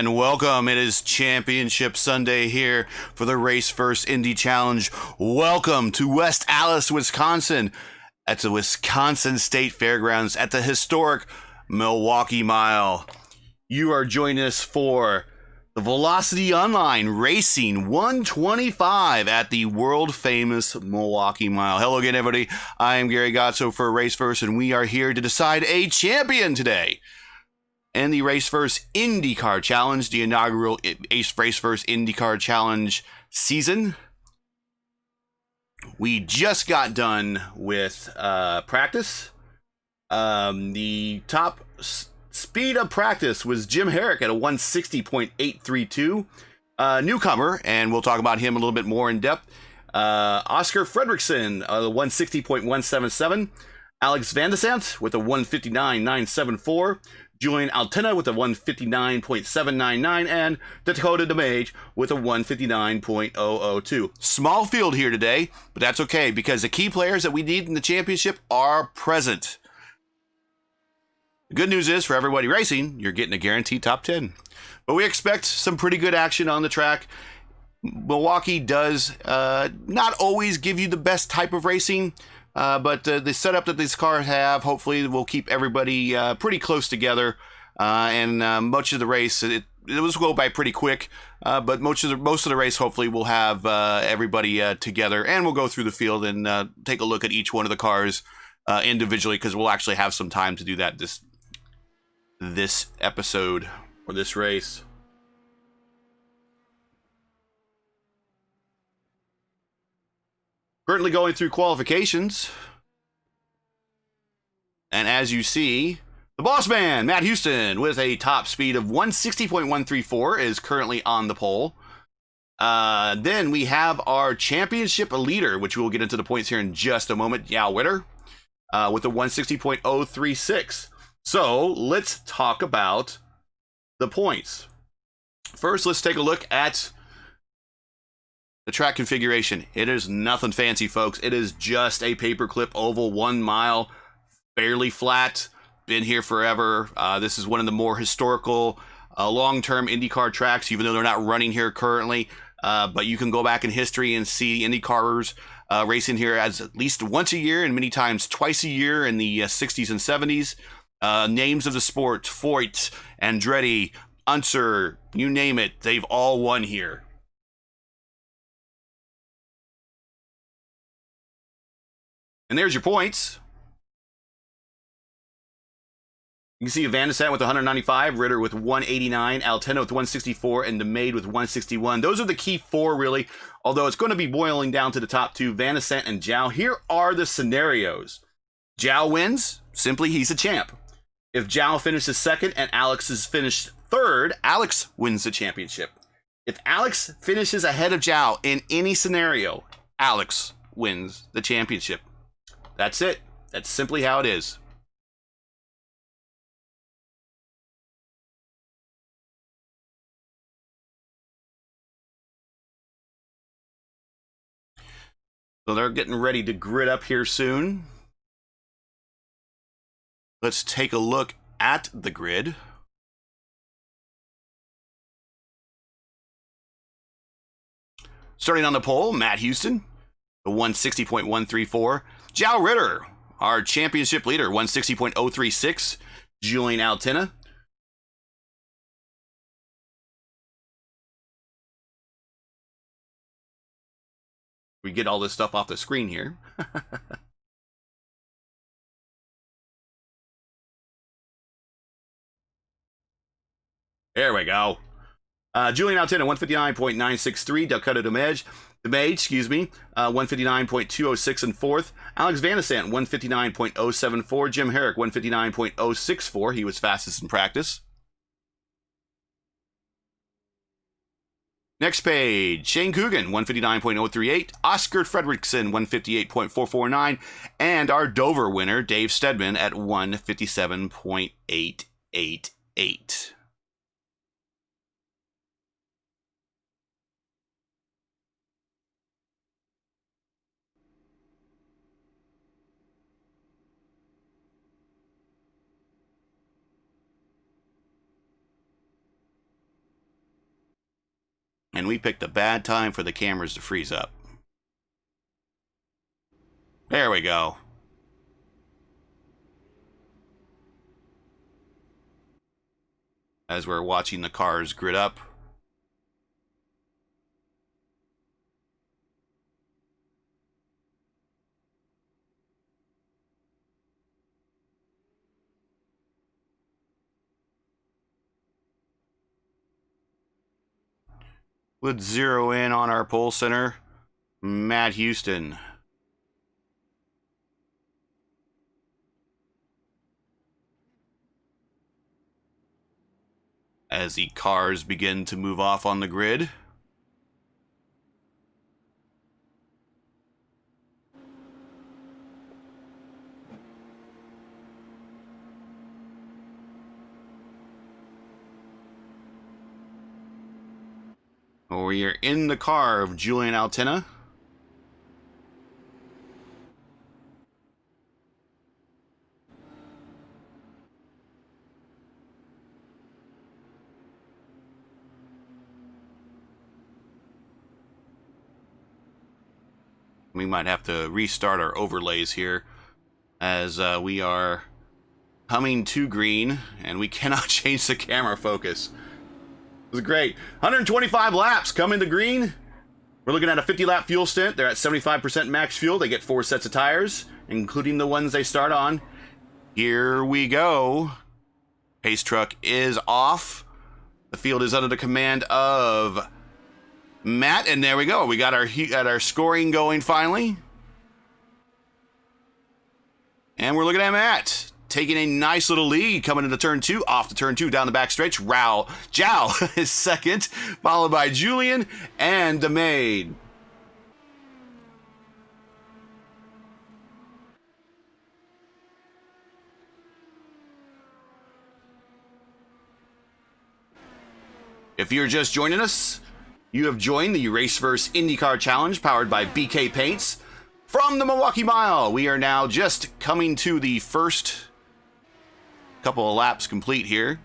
And welcome. It is Championship Sunday here for the RaceVerse Indy Challenge. Welcome to West Allis, Wisconsin, at the Wisconsin State Fairgrounds at the historic Milwaukee Mile. You are joining us for the Velocity Online Racing 125 at the world-famous Milwaukee Mile. Hello again, everybody. I am Gary Gotso for RaceVerse, and we are here to decide a champion today. And the RaceVerse IndyCar Challenge, the inaugural RaceVerse IndyCar Challenge season. We just got done with practice. The top speed of practice was Jim Herrick at a 160.832. Newcomer, and we'll talk about him a little bit more in depth. Oscar Fredrickson, 160.177. Alex Van de Sant with a 159.974. Julian Altena with a 159.799, and Dakota DeMage with a 159.002. Small field here today, but that's okay because the key players that we need in the championship are present. The good news is for everybody racing, you're getting a guaranteed top 10. But we expect some pretty good action on the track. Milwaukee does not always give you the best type of racing. But the setup that these cars have, hopefully, will keep everybody pretty close together. And much of the race, it will go by pretty quick. But most of the race, hopefully, will have everybody together. And we'll go through the field and take a look at each one of the cars individually, because we'll actually have some time to do that this episode or this race. Currently going through qualifications. And as you see, the boss man, Matt Houston, with a top speed of 160.134 is currently on the pole. Then we have our championship leader, which we'll get into the points here in just a moment, Yao Witter, with a 160.036. So let's talk about the points. First, let's take a look at the track configuration. It is nothing fancy, folks. It is just a paperclip oval, 1 mile, fairly flat, been here forever. This is one of the more historical long-term IndyCar tracks, even though they're not running here currently. But you can go back in history and see IndyCarers racing here as at least once a year and many times twice a year in the 60s and 70s. Names of the sport, Foyt, Andretti, Unser, you name it, they've all won here. And there's your points. You can see Van de Sant with 195, Ritter with 189, Altena with 164, and DeMade with 161. Those are the key four, really, although it's going to be boiling down to the top two, Van de Sant and Zhao. Here are the scenarios. Zhao wins. Simply, he's a champ. If Zhao finishes second and Alex is finished third, Alex wins the championship. If Alex finishes ahead of Zhao in any scenario, Alex wins the championship. That's it. That's simply how it is. So they're getting ready to grid up here soon. Let's take a look at the grid. Starting on the pole, Matt Houston, the 160.134. Zhao Ritter, our championship leader, 160.036. Julian Altena. We get all this stuff off the screen here. There we go. Julian Altena, 159.963. Dakota DeMage, 159.206 in fourth. Alex Van de Sant, 159.074. Jim Herrick, 159.064. He was fastest in practice. Next page, Shane Coogan, 159.038. Oscar Fredrickson, 158.449. And our Dover winner, Dave Stedman, at 157.888. And we picked a bad time for the cameras to freeze up. There we go. As we're watching the cars grid up. Let's zero in on our pole center, Matt Houston. As the cars begin to move off on the grid. We are in the car of Julian Altena. We might have to restart our overlays here as we are coming to green and we cannot change the camera focus. It was great. 125 laps coming to green. We're looking at a 50-lap fuel stint. They're at 75% max fuel. They get 4 sets of tires, including the ones they start on. Here we go. Pace truck is off. The field is under the command of Matt, and there we go. We got our scoring going finally. And we're looking at Matt taking a nice little lead coming into turn 2, off to turn 2, down the back stretch. Zhao is second, followed by Julian and DeMade. If you're just joining us, you have joined the RaceVerse IndyCar Challenge powered by BK Paints from the Milwaukee Mile. We are now just coming to the first couple of laps complete here.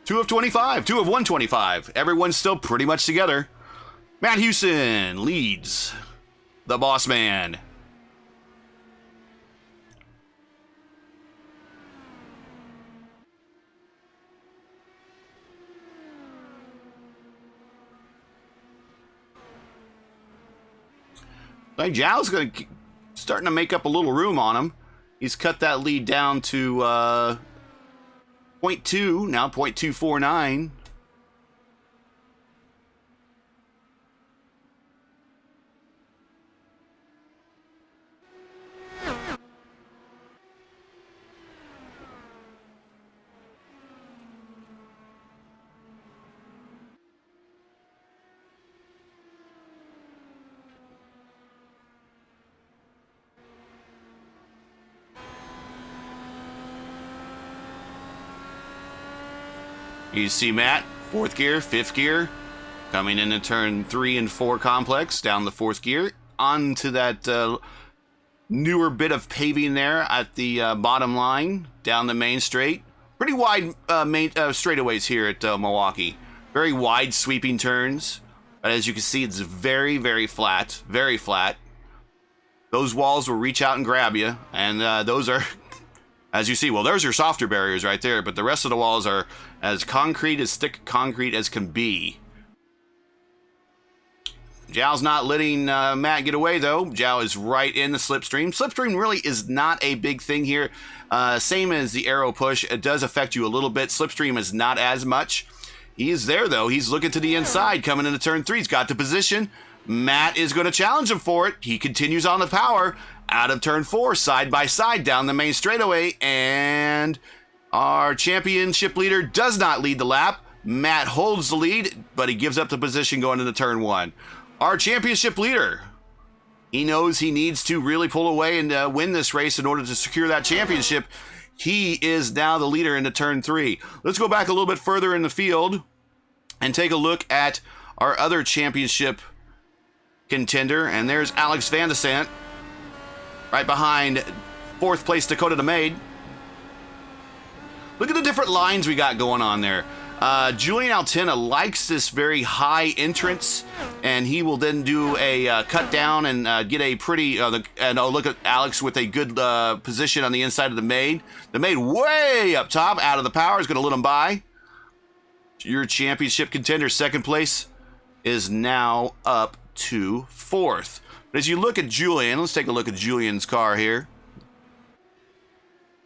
2 of 25, 2 of 125. Everyone's still pretty much together. Matt Houston leads the boss man. Like Zhao's starting to make up a little room on him. He's cut that lead down to 0.2, now 0.249. You see Matt, 4th gear, 5th gear, coming into turn 3 and 4 complex, down the 4th gear, onto that newer bit of paving there at the bottom line, down the main straight. Pretty wide straightaways here at Milwaukee. Very wide sweeping turns, but as you can see, it's very, very flat, very flat. Those walls will reach out and grab you, and those are... As you see, well, there's your softer barriers right there, but the rest of the walls are as concrete, as thick concrete as can be. Zhao's not letting Matt get away, though. Zhao is right in the slipstream. Slipstream really is not a big thing here. Same as the arrow push. It does affect you a little bit. Slipstream is not as much. He is there, though. He's looking to the inside, coming into turn 3. He's got the position. Matt is going to challenge him for it. He continues on the power. Out of turn 4, side by side, down the main straightaway, and our championship leader does not lead the lap. Matt holds the lead, but he gives up the position going into turn 1. Our championship leader, he knows he needs to really pull away and win this race in order to secure that championship. He is now the leader into turn 3. Let's go back a little bit further in the field and take a look at our other championship contender, and there's Alex Van de Sant. Right behind 4th place Dakota DeMade. Look at the different lines we got going on there. Julian Altena likes this very high entrance, and he will then do a cut down and get a pretty, look at Alex with a good position on the inside of the maid. The maid way up top, out of the power, is going to let him by. Your championship contender, second place, is now up to fourth. But as you look at Julian, let's take a look at Julian's car here.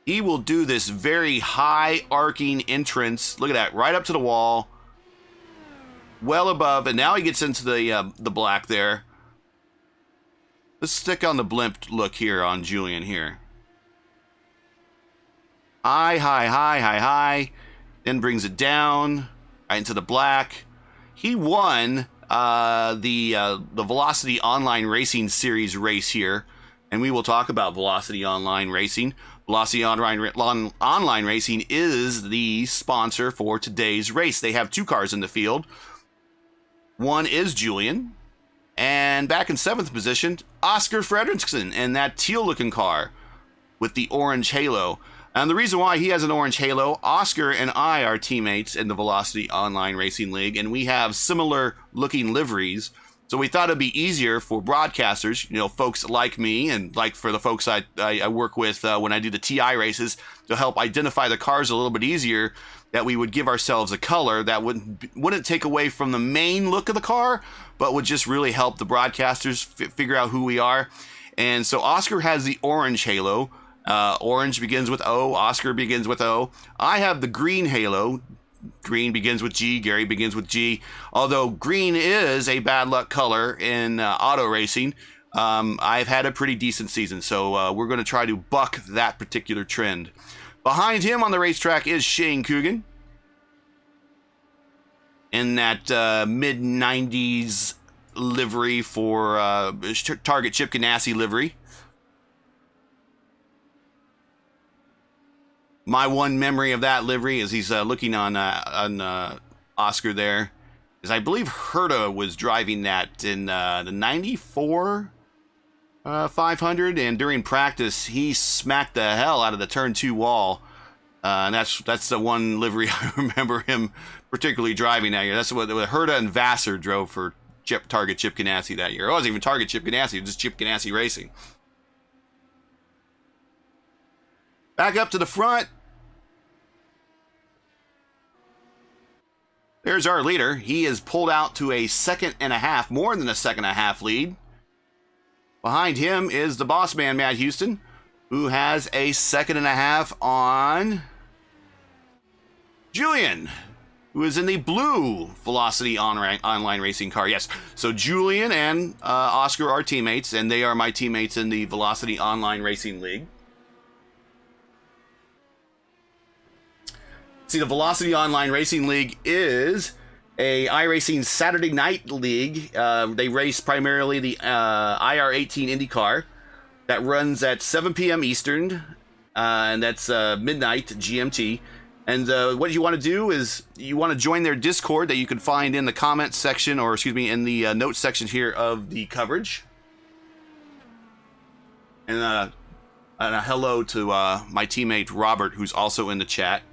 He will do this very high arcing entrance. Look at that, right up to the wall, well above, and now he gets into the black there. Let's stick on the blimp look here on Julian here. High, high, high, high, high, then brings it down right into the black. He won the Velocity Online Racing Series race here, and we will talk about Velocity Online Racing. Velocity Online Racing is the sponsor for today's race. They have two cars in the field. One is Julian, and back in 7th position, Oscar Fredrickson in that teal-looking car with the orange halo. And the reason why he has an orange halo, Oscar and I are teammates in the Velocity Online Racing League, and we have similar-looking liveries. So we thought it'd be easier for broadcasters, you know, folks like me and like for the folks I work with when I do the TI races, to help identify the cars a little bit easier, that we would give ourselves a color that wouldn't take away from the main look of the car, but would just really help the broadcasters figure out who we are. And so Oscar has the orange halo. Orange begins with O. Oscar begins with O. I have the green halo. Green begins with G. Gary begins with G. Although green is a bad luck color in auto racing, I've had a pretty decent season, so we're going to try to buck that particular trend. Behind him on the racetrack is Shane Coogan in that mid-90s livery for Target Chip Ganassi livery. My one memory of that livery, as he's looking on Oscar there, is I believe Herta was driving that in the 94 500, and during practice he smacked the hell out of the turn 2 wall. And that's the one livery I remember him particularly driving that year. That's what Herta and Vassar drove for Target Chip Ganassi that year. It wasn't even Target Chip Ganassi, it was just Chip Ganassi Racing. Back up to the front. There's our leader. He is pulled out to a 2.5 seconds, more than a 2.5 seconds lead. Behind him is the boss man, Matt Houston, who has a 1.5 seconds on Julian, who is in the blue Velocity Online Racing car. Yes, so Julian and Oscar are teammates, and they are my teammates in the Velocity Online Racing League. See, the Velocity Online Racing League is a iRacing Saturday night league. They race primarily the IR18 IndyCar that runs at 7 p.m. Eastern, and that's midnight GMT. And what you want to do is you want to join their Discord that you can find in the comments section, or excuse me, in the notes section here of the coverage. And a hello to my teammate Robert, who's also in the chat.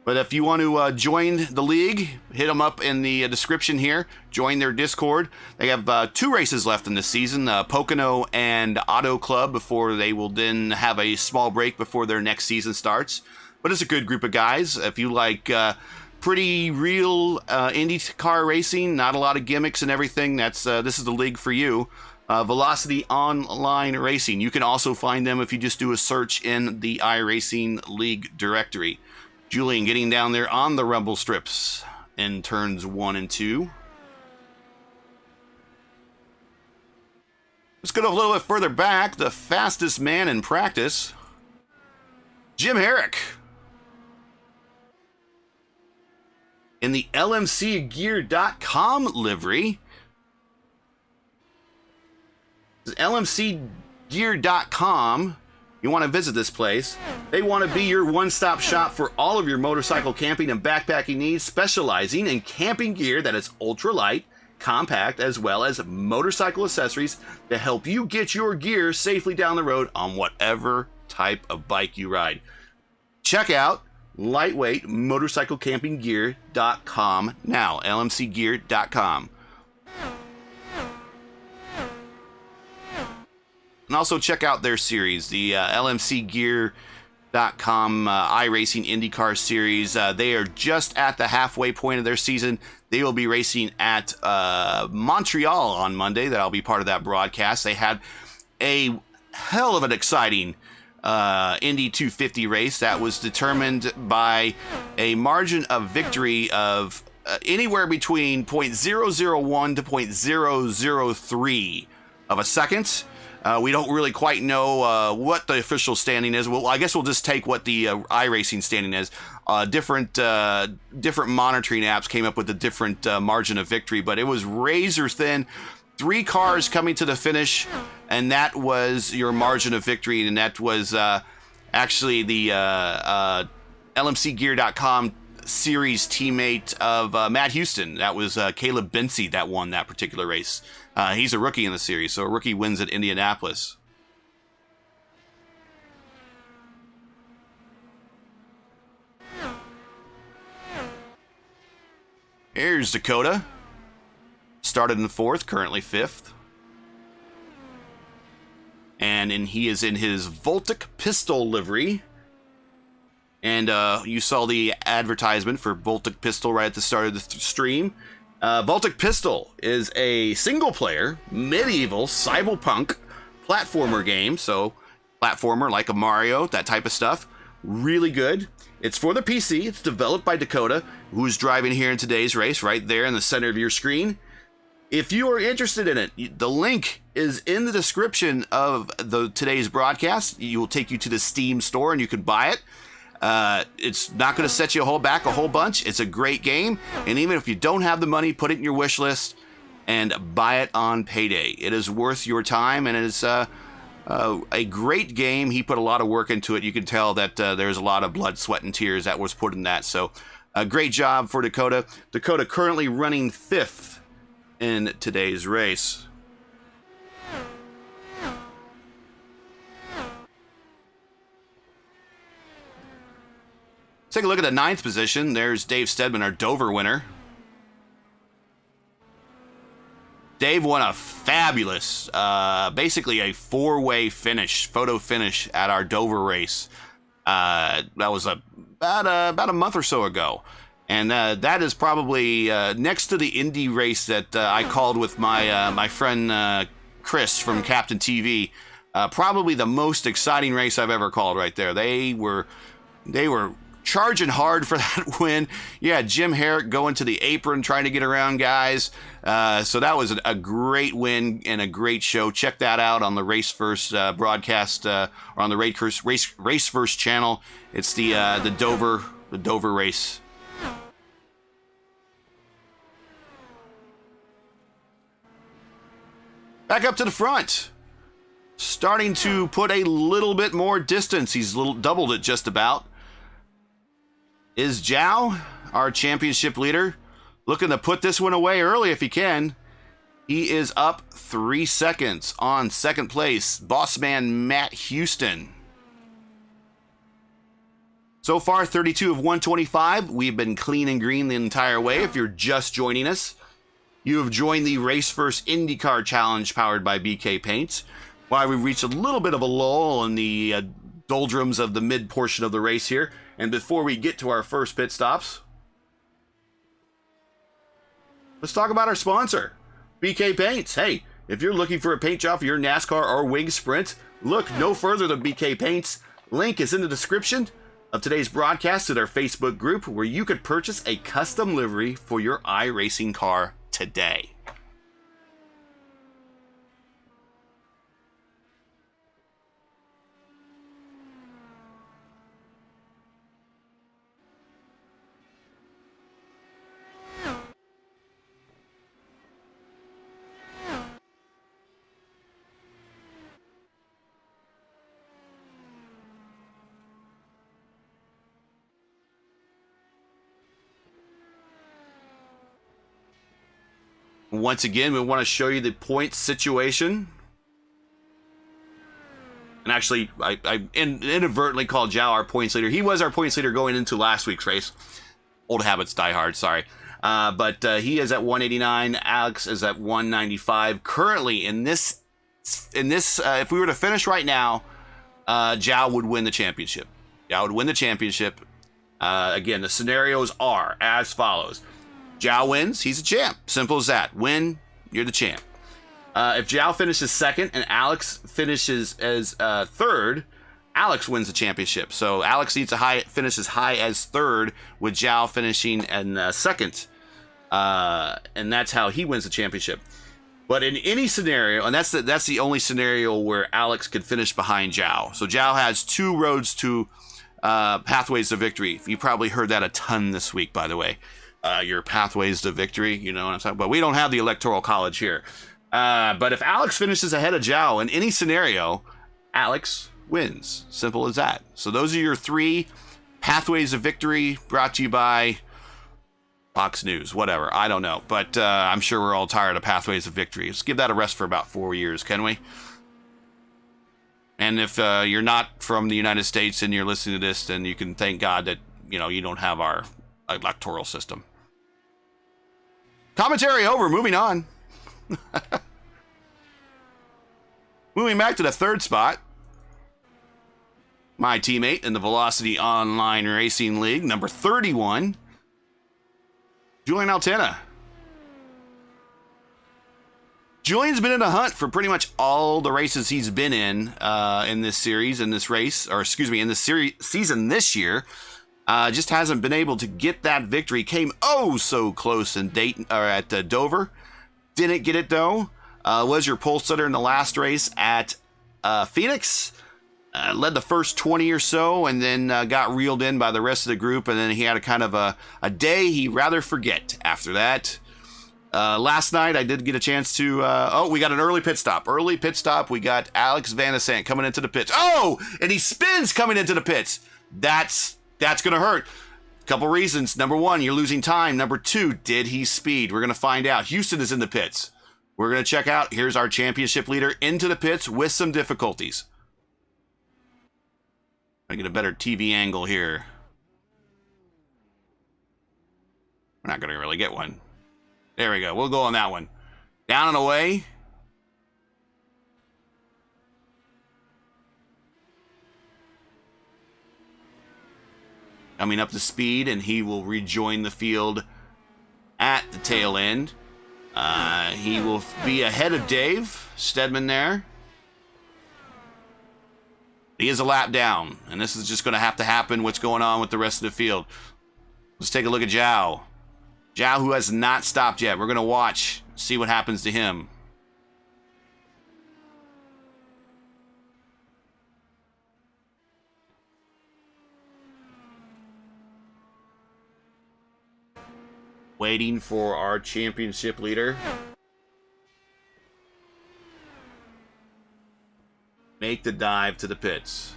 But if you want to join the league, hit them up in the description here. Join their Discord. They have 2 races left in this season, Pocono and Auto Club, before they will then have a small break before their next season starts. But it's a good group of guys. If you like pretty real IndyCar racing, not a lot of gimmicks and everything, this is the league for you. Velocity Online Racing. You can also find them if you just do a search in the iRacing League directory. Julian getting down there on the rumble strips in turns 1 and 2. Let's go a little bit further back. The fastest man in practice, Jim Herrick, in the LMCgear.com livery. LMCgear.com. You want to visit this place. They want to be your one-stop shop for all of your motorcycle camping and backpacking needs, specializing in camping gear that is ultra-light, compact, as well as motorcycle accessories to help you get your gear safely down the road on whatever type of bike you ride. Check out lightweight motorcycle camping gear.com now. lmcgear.com. And also check out their series, the lmcgear.com iRacing IndyCar series. They are just at the halfway point of their season. They will be racing at Montreal on Monday. That'll be part of that broadcast. They had a hell of an exciting Indy 250 race that was determined by a margin of victory of anywhere between 0.001 to 0.003 of a second. We don't really quite know what the official standing is. Well, I guess we'll just take what the iRacing standing is. Different monitoring apps came up with a different margin of victory, but it was razor thin. 3 cars coming to the finish, and that was your margin of victory, and that was actually the LMCgear.com series teammate of Matt Houston. That was Caleb Bency that won that particular race. He's a rookie in the series, so a rookie wins at Indianapolis. Here's Dakota. Started in the 4th, currently 5th. And he is in his Voltic Pistol livery. And you saw the advertisement for Voltic Pistol right at the start of the stream. Voltic Pistol is a single-player, medieval, cyberpunk platformer game. So, platformer like a Mario, that type of stuff. Really good. It's for the PC. It's developed by Dakota, who's driving here in today's race, right there in the center of your screen. If you are interested in it, the link is in the description of today's broadcast. It will take you to the Steam store, and you can buy it. It's not going to set you back a whole bunch. It's a great game, and even if you don't have the money, put it in your wish list and buy it on payday. It is worth your time, and it's a great game. He put a lot of work into it. You can tell that there's a lot of blood, sweat, and tears that was put in that. So, a great job for Dakota. Dakota currently running 5th in today's race. Take a look at the 9th position. There's Dave Stedman, our Dover winner. Dave won a fabulous, basically a 4-way finish, photo finish at our Dover race. That was about a month or so ago. And that is probably next to the Indy race that I called with my friend Chris from Captain TV. Probably the most exciting race I've ever called right there. They were charging hard for that win. Yeah, Jim Herrick going to the apron trying to get around guys. So that was a great win and a great show. Check that out on the RaceVerse broadcast or on the RaceVerse channel. It's the Dover race. Back up to the front. Starting to put a little bit more distance. He's doubled it just about. Is Zhao, our championship leader, looking to put this one away early if he can. He is up 3 seconds on 2nd place. Boss man Matt Houston. So far, 32 of 125. We've been clean and green the entire way. If you're just joining us, you have joined the RaceVerse IndyCar Challenge powered by BK Paints. While we've reached a little bit of a lull in the doldrums of the mid portion of the race here. And before we get to our first pit stops, let's talk about our sponsor, BK Paints. Hey, if you're looking for a paint job for your NASCAR or Wing Sprint, look no further than BK Paints. Link is in the description of today's broadcast to their Facebook group where you could purchase a custom livery for your iRacing car today. Once again, we want to show you the point situation. And actually, I inadvertently called Zhao our points leader. He was our points leader going into last week's race. Old habits die hard, sorry. But he is at 189. Alex is at 195. Currently, in this, if we were to finish right now, Zhao would win the championship. Zhao would win the championship. Again, the scenarios are as follows. Zhao wins, he's a champ. Simple as that. Win, you're the champ. If Zhao finishes second and Alex finishes as third, Alex wins the championship. So Alex needs to finish as high as third, with Zhao finishing in second. And that's how he wins the championship. But in any scenario, and that's the only scenario where Alex could finish behind Zhao. So Zhao has 2 roads to pathways to victory. You probably heard that a ton this week, by the way. Your pathways to victory, you know what I'm talking about. But we don't have the Electoral College here. But if Alex finishes ahead of Zhao in any scenario, Alex wins. Simple as that. So those are your 3 pathways of victory, brought to you by Fox News, whatever. I don't know. But I'm sure we're all tired of pathways of victory. Let's give that a rest for about 4 years, can we? And if you're not from the United States and you're listening to this, then you can thank God that, you know, you don't have our electoral system. Commentary over. Moving on. Moving back to the 3rd spot. My teammate in the Velocity Online Racing League, number 31, Julian Altena. Julian's been in a hunt for pretty much all the races he's been in this series, in this race, or excuse me, in this season this year. Just hasn't been able to get that victory. Came oh so close in Dayton, or at Dover. Didn't get it though. Was your pole sitter in the last race at Phoenix. Led the first 20 or so, and then got reeled in by the rest of the group, and then he had a kind of a day he'd rather forget after that. Last night, I did get a chance to... we got an early pit stop. Early pit stop, we got Alex Van de Sant coming into the pits. Oh! And he spins coming into the pits. That's going to hurt. Couple reasons. Number 1, you're losing time. Number 2, did he speed? We're going to find out. Houston is in the pits. We're going to check out. Here's our championship leader into the pits with some difficulties. I get a better TV angle here. We're not going to really get one. There we go. We'll go on that one. Down and away. Coming up to speed, and he will rejoin the field at the tail end. He will be ahead of Dave Stedman there. He is a lap down, and this is just going to have to happen. What's going on with the rest of the field? Let's take a look at Zhao. Zhao, who has not stopped yet. We're going to watch, see what happens to him. Waiting for our championship leader. Make the dive to the pits.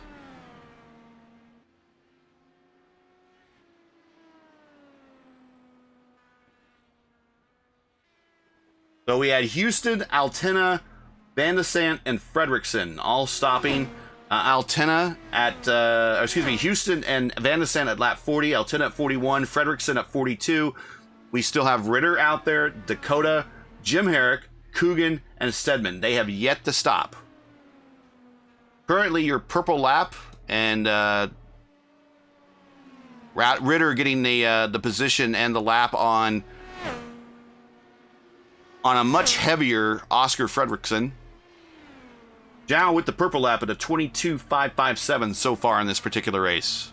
So we had Houston, Altena, Van de Sant, and Fredrickson all stopping. Altena at, Houston and Van de Sant at lap 40, Altena at 41, Fredrickson at 42. We still have Ritter out there, Dakota, Jim Herrick, Coogan, and Stedman. They have yet to stop. Currently, your purple lap and Ritter getting the position and the lap on a much heavier Oscar Fredrickson. Zhao with the purple lap at a 22.557 so far in this particular race.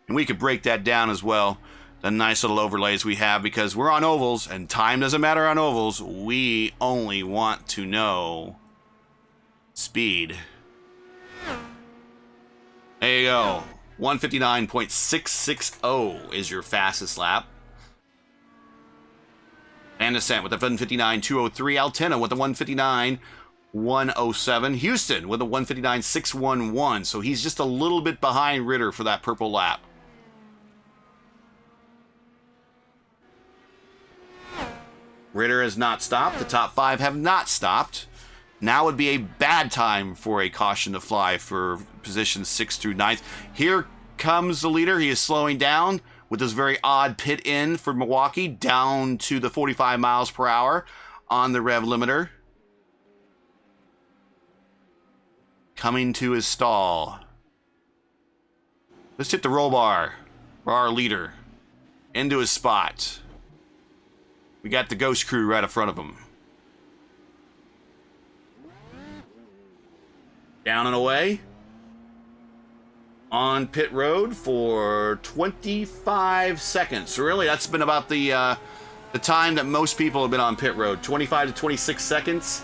And we could break that down as well. The nice little overlays we have, because we're on ovals and time doesn't matter on ovals. We only want to know speed. There you go. 159.660 is your fastest lap. Van de Sant with the 159.203. Altena with the 159.107. Houston with the 159.611. So he's just a little bit behind Ritter for that purple lap. Ritter has not stopped. The top 5 have not stopped. Now would be a bad time for a caution to fly for positions 6 through 9. Here comes the leader. He is slowing down with this very odd pit in for Milwaukee, down to the 45 miles per hour on the rev limiter. Coming to his stall. Let's hit the roll bar for our leader. Into his spot. We got the ghost crew right in front of him. Down and away. On pit road for 25 seconds. So really, that's been about the time that most people have been on pit road. 25 to 26 seconds,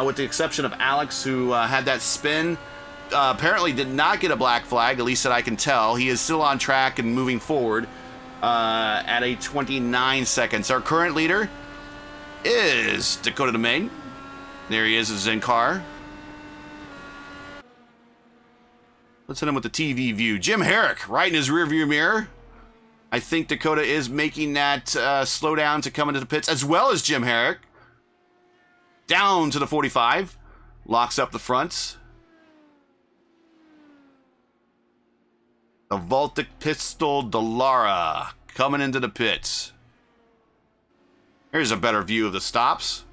with the exception of Alex, who had that spin. Apparently did not get a black flag, at least that I can tell. He is still on track and moving forward at a 29 seconds. Our current leader is Dakota Domain. There he is in car. Let's hit him with the TV view. Jim Herrick right in his rearview mirror. I think Dakota is making that slowdown to come into the pits, as well as Jim Herrick. Down to the 45. Locks up the fronts. The Voltic Pistol Dallara coming into the pits. Here's a better view of the stops.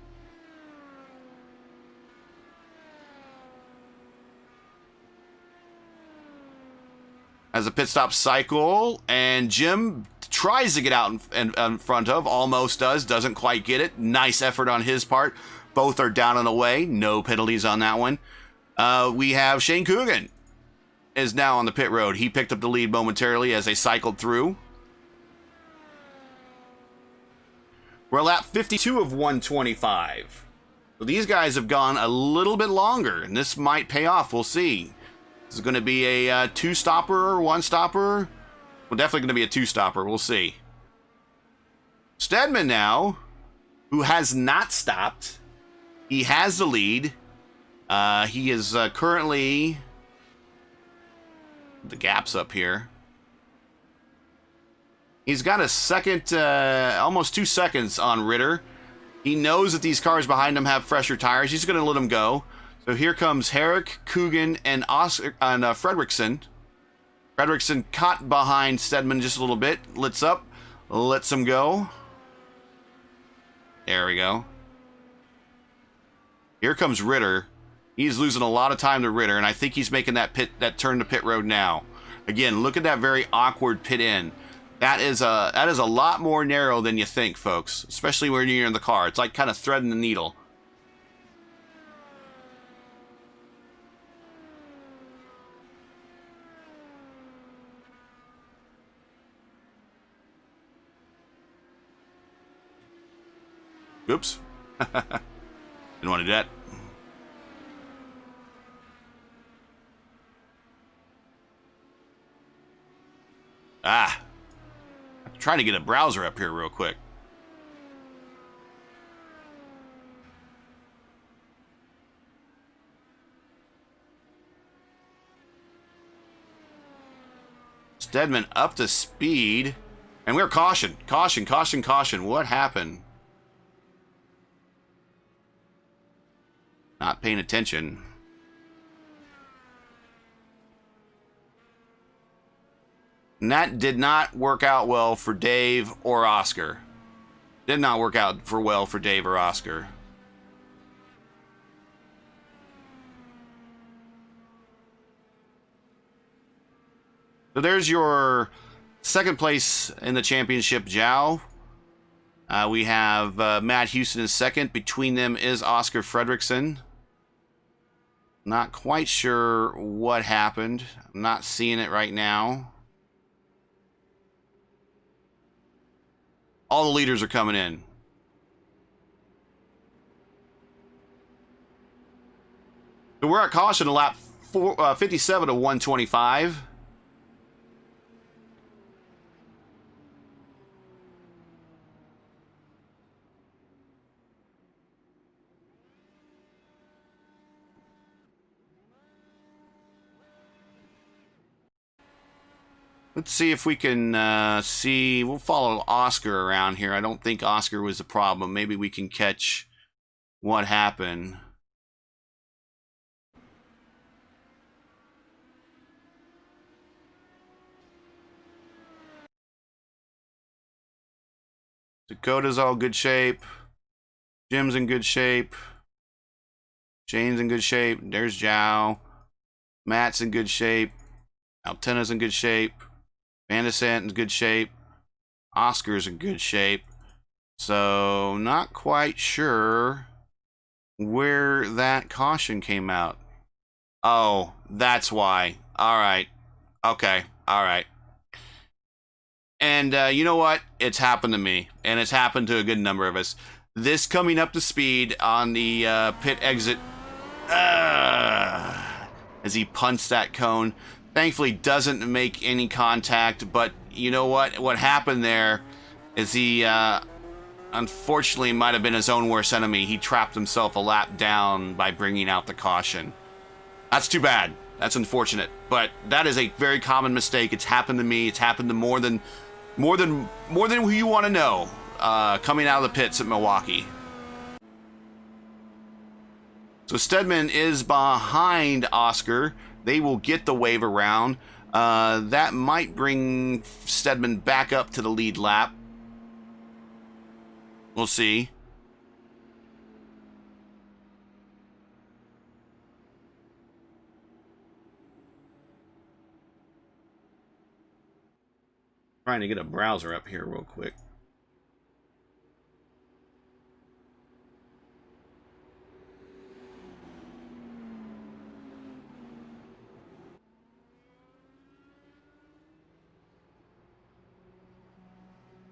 As a pit stop cycle, and Jim tries to get out in front of, almost does, doesn't quite get it. Nice effort on his part. Both are down and away, no penalties on that one. We have Shane Coogan is now on the pit road. He picked up the lead momentarily as they cycled through. We're at lap 52 of 125. So these guys have gone a little bit longer, and this might pay off. We'll see. This is going to be a two-stopper or one-stopper. Well, definitely going to be a two-stopper. We'll see. Stedman now, who has not stopped. He has the lead. He is currently... The gap's up here. He's got a second, almost 2 seconds on Ritter. He knows that these cars behind him have fresher tires. He's going to let them go. So here comes Herrick, Coogan, and Fredrickson. Fredrickson caught behind Stedman just a little bit. Lets up. Lets him go. There we go. Here comes Ritter. He's losing a lot of time to Ritter, and I think he's making that turn to pit road now. Again, look at that very awkward pit in. That is a lot more narrow than you think, folks. Especially when you're in the car. It's like kind of threading the needle. Oops. Didn't want to do that. I'm trying to get a browser up here real quick. Stedman up to speed. And we're caution. Caution, caution, caution. What happened? Not paying attention. And that did not work out well for Dave or Oscar. Did not work out well for Dave or Oscar. So there's your second place in the championship, Zhao. We have Matt Houston in second. Between them is Oscar Fredrickson. Not quite sure what happened. I'm not seeing it right now. All the leaders are coming in. So we're at caution, lap 57 to 125. Let's see if we can see. We'll follow Oscar around here. I don't think Oscar was the problem. Maybe we can catch what happened. Dakota's all good shape. Jim's in good shape. Shane's in good shape. There's Zhao. Matt's in good shape. Altena's in good shape. Van de Sant in good shape. Oscar's in good shape. So, not quite sure where that caution came out. Oh, that's why. All right. Okay. All right. And you know what? It's happened to me. And it's happened to a good number of us. This coming up to speed on the pit exit. As he punts that cone. Thankfully doesn't make any contact. But you know what? What happened there is he unfortunately might have been his own worst enemy. He trapped himself a lap down by bringing out the caution. That's too bad. That's unfortunate. But that is a very common mistake. It's happened to me. It's happened to more than who you want to know coming out of the pits at Milwaukee. So Steadman is behind Oscar. They will get the wave around. That might bring Steadman back up to the lead lap. We'll see. Trying to get a browser up here real quick.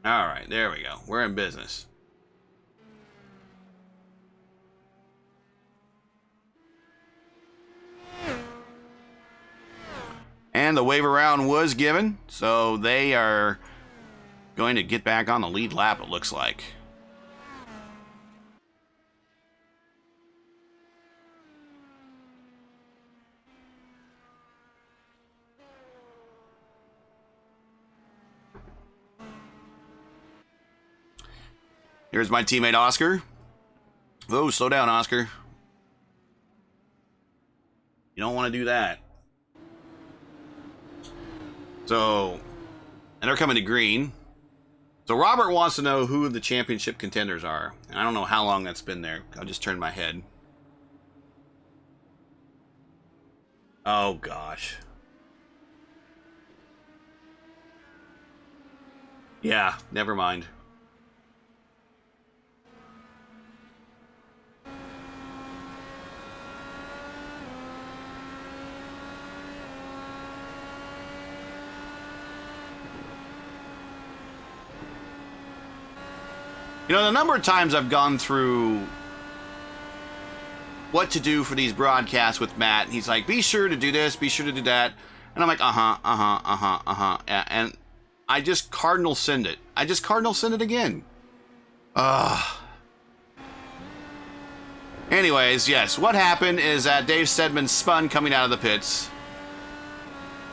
All right, there we go. We're in business. And the wave around was given, so they are going to get back on the lead lap, it looks like. Here's my teammate Oscar. Oh, slow down, Oscar. You don't want to do that. So, and they're coming to green. So Robert wants to know who the championship contenders are. And I don't know how long that's been there. I'll just turn my head. Oh, gosh. Yeah, never mind. You know, the number of times I've gone through what to do for these broadcasts with Matt, he's like, be sure to do this, be sure to do that. And I'm like, and I just cardinal send it. I just cardinal send it again. Anyways, yes, what happened is that Dave Steadman spun coming out of the pits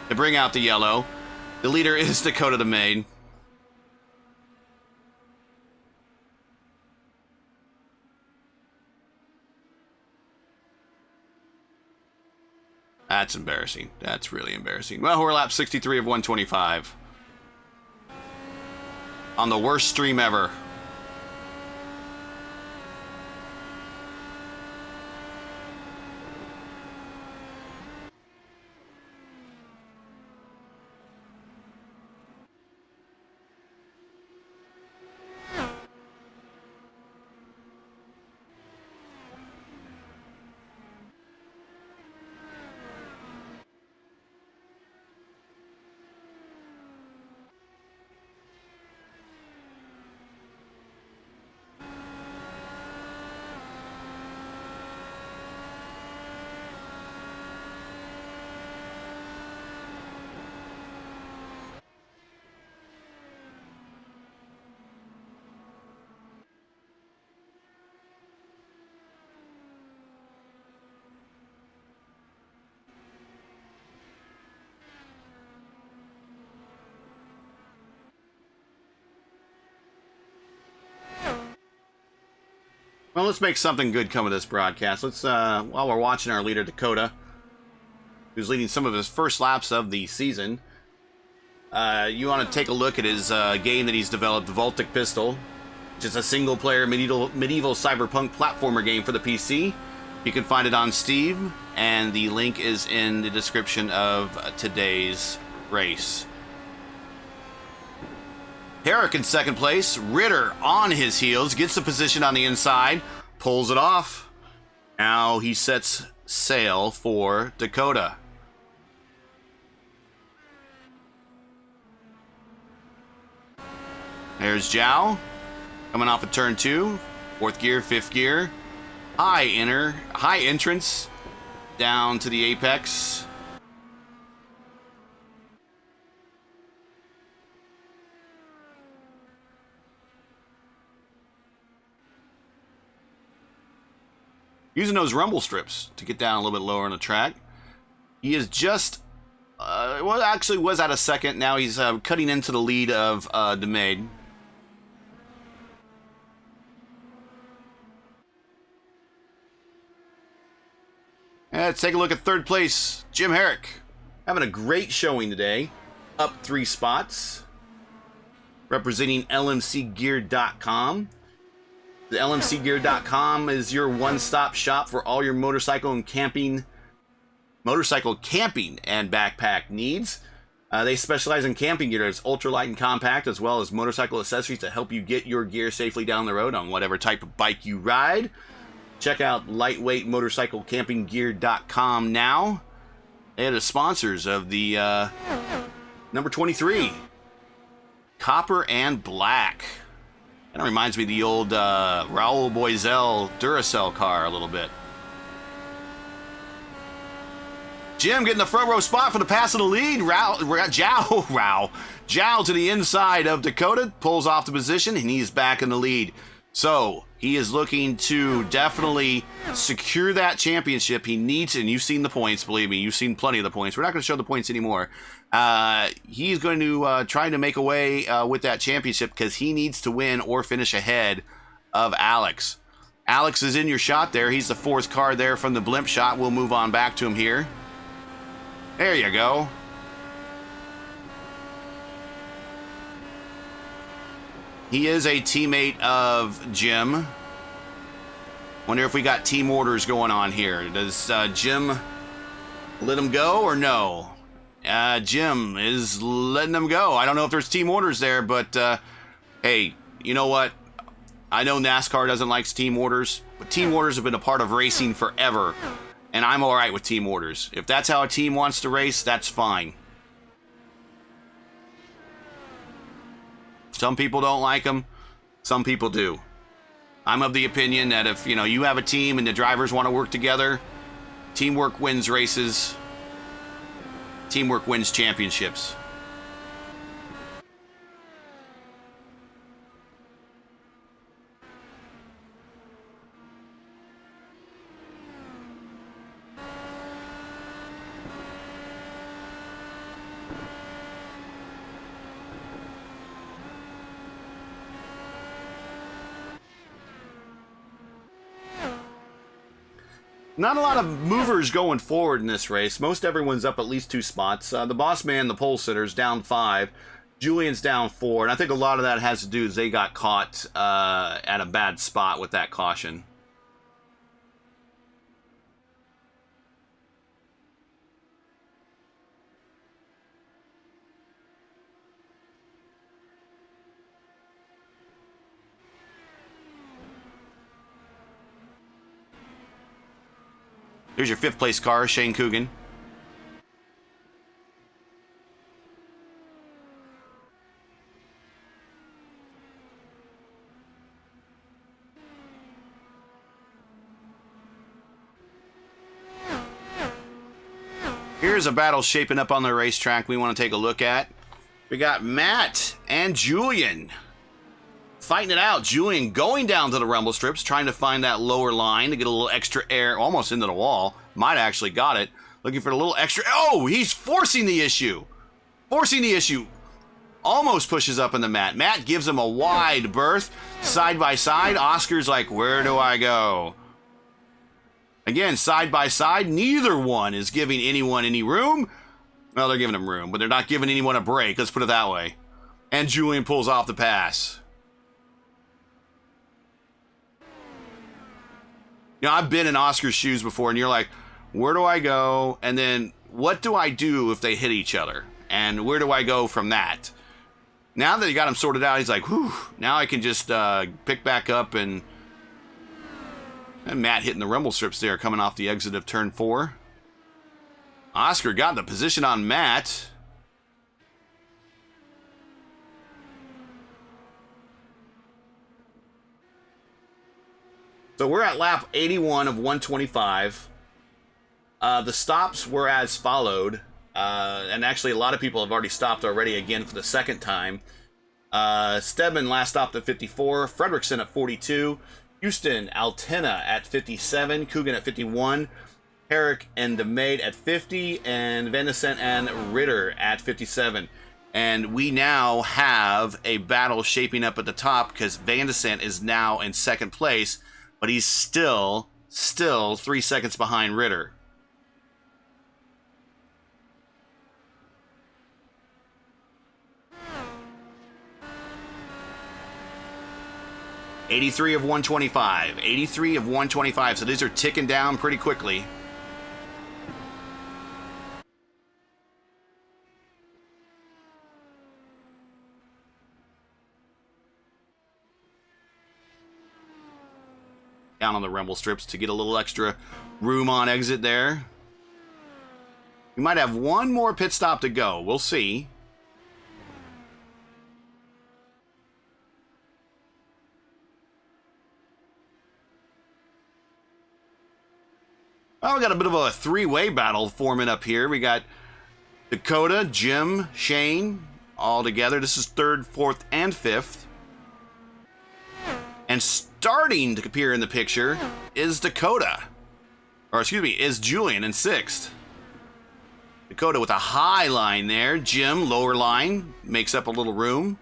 to bring out the yellow. The leader is Dakota the Maid. That's embarrassing. That's really embarrassing. Well, we're lap 63 of 125. On the worst stream ever. Well, let's make something good come of this broadcast. Let's, while we're watching our leader, Dakota, who's leading some of his first laps of the season, you want to take a look at his game that he's developed, the Voltic Pistol. which is a single-player medieval cyberpunk platformer game for the PC. You can find it on Steam, and the link is in the description of today's race. Herrick in second place. Ritter on his heels, gets the position on the inside, pulls it off. Now he sets sail for Dakota. There's Zhao, coming off of turn 2, 4th gear, 5th gear. High entrance down to the apex. Using those rumble strips to get down a little bit lower on the track. He is just, well, actually was at a second. Now he's cutting into the lead of DeMade. Let's take a look at third place, Jim Herrick. Having a great showing today. Up 3 spots. Representing LMCgear.com. The LMCgear.com is your one-stop shop for all your motorcycle camping and backpack needs. They specialize in camping gear that's ultralight and compact, as well as motorcycle accessories to help you get your gear safely down the road on whatever type of bike you ride. Check out lightweightmotorcyclecampinggear.com now. They are the sponsors of the number 23, Copper and Black. That reminds me of the old Raul Boisel Duracell car a little bit. Jim getting the front row spot for the pass of the lead. Zhao to the inside of Dakota, pulls off the position, and he's back in the lead. So he is looking to definitely secure that championship. He needs, and you've seen the points, believe me, you've seen plenty of the points. We're not going to show the points anymore. He's going to try to make a way with that championship because he needs to win or finish ahead of Alex. Alex is in your shot there. He's the 4th car there from the blimp shot. We'll move on back to him here. There you go. He is a teammate of Jim. Wonder if we got team orders going on here. Does Jim let him go or no? Jim is letting him go. I don't know if there's team orders there, but hey, you know what? I know NASCAR doesn't like team orders, but team orders have been a part of racing forever, and I'm all right with team orders. If that's how a team wants to race, that's fine. Some people don't like them. Some people do. I'm of the opinion that if, you know, you have a team and the drivers want to work together, teamwork wins races. Teamwork wins championships. Not a lot of movers going forward in this race. Most everyone's up at least 2 spots. The boss man, the pole sitter's down 5. Julian's down 4. And I think a lot of that has to do is they got caught at a bad spot with that caution. There's your 5th place car, Shane Coogan. Here's a battle shaping up on the racetrack we want to take a look at. We got Matt and Julian fighting it out. Julian going down to the rumble strips, trying to find that lower line to get a little extra air, almost into the wall. Might have actually got it. Looking for a little extra. Oh, he's forcing the issue. Forcing the issue. Almost pushes up in the mat. Matt gives him a wide berth. Side by side. Oscar's like, where do I go? Again, side by side. Neither one is giving anyone any room. Well, they're giving him room, but they're not giving anyone a break. Let's put it that way. And Julian pulls off the pass. You know, I've been in Oscar's shoes before, and you're like, where do I go? And then what do I do if they hit each other? And where do I go from that? Now that he got him sorted out, he's like, whew, now I can just pick back up. And Matt hitting the rumble strips there coming off the exit of turn 4. Oscar got the position on Matt. So we're at lap 81 of 125. The stops were as followed. And actually, a lot of people have already stopped already again for the second time. Stedman last stopped at 54. Fredrickson at 42. Houston, Altena at 57. Coogan at 51. Herrick and DeMade at 50. And Van de Sent and Ritter at 57. And we now have a battle shaping up at the top because Van de Sent is now in second place. But he's still 3 seconds behind Ritter. '83 of 125. 83 of 125. So these are ticking down pretty quickly. Down on the rumble strips to get a little extra room on exit there. We might have one more pit stop to go. We'll see. Well, we got a bit of a three-way battle forming up here. We got Dakota, Jim, Shane all together. This is 3rd, 4th, and 5th. And starting to appear in the picture is Dakota. Or excuse me, is Julian in 6th. Dakota with a high line there. Jim, lower line, makes up a little room.